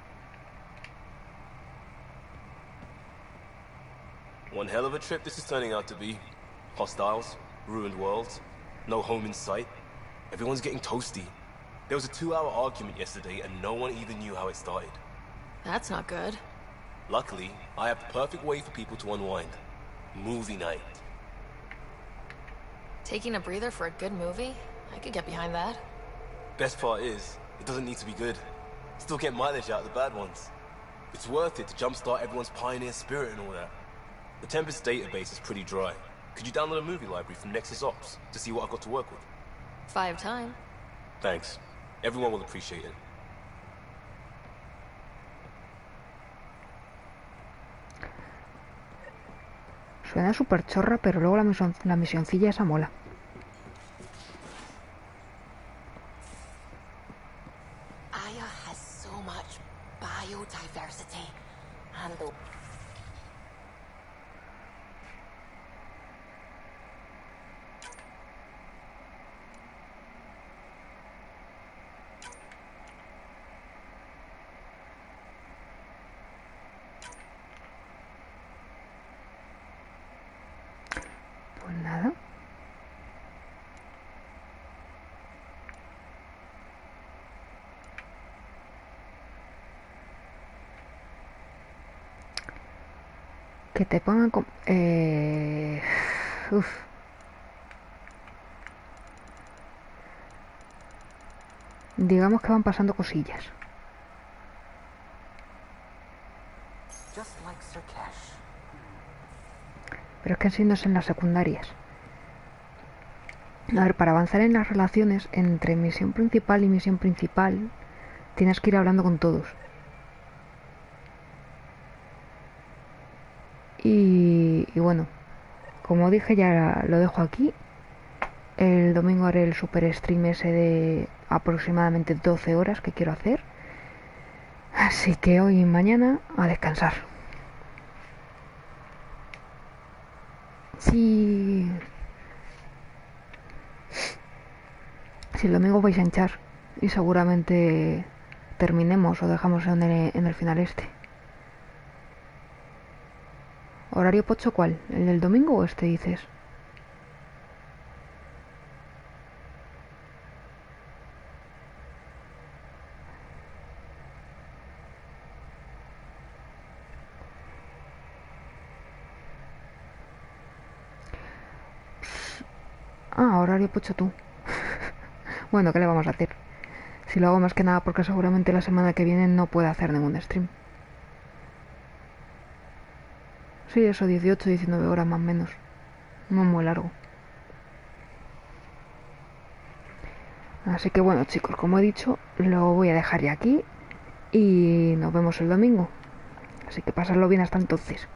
One hell of a trip this is turning out to be. Hostiles, ruined worlds, no home in sight. Everyone's getting toasty. There was a 2-hour argument yesterday and no one even knew how it started. That's not good. Luckily, I have the perfect way for people to unwind. Movie night. Taking a breather for a good movie? I could get behind that. Best part is, it doesn't need to be good. Still get mileage out of the bad ones. It's worth it to jumpstart everyone's pioneer spirit and all that. The Tempest database is pretty dry. Could you download a movie library from Nexus Ops to see what I've got to work with? 5 time. Thanks. Everyone will appreciate it. Suena súper chorra, pero luego la misioncilla esa mola. Aya has so much biodiversity and the... Pues nada. Que te pongan con... Digamos que van pasando cosillas. Just like Sir Cash. Pero es que así no es en las secundarias. A ver, para avanzar en las relaciones entre misión principal y misión principal, tienes que ir hablando con todos. Y bueno, como dije, ya lo dejo aquí. El domingo haré el super stream ese de aproximadamente 12 horas que quiero hacer. Así que hoy y mañana a descansar. Si el domingo vais a hinchar y seguramente terminemos o dejamos en el final este. ¿Horario pocho cuál? ¿El del domingo o este dices? Ah, horario pocho tú. Bueno, ¿qué le vamos a hacer? Si lo hago más que nada porque seguramente la semana que viene no pueda hacer ningún stream. Sí, eso, 18, 19 horas más o menos. No muy largo. Así que bueno, chicos, como he dicho, lo voy a dejar ya aquí y nos vemos el domingo. Así que pasadlo bien hasta entonces.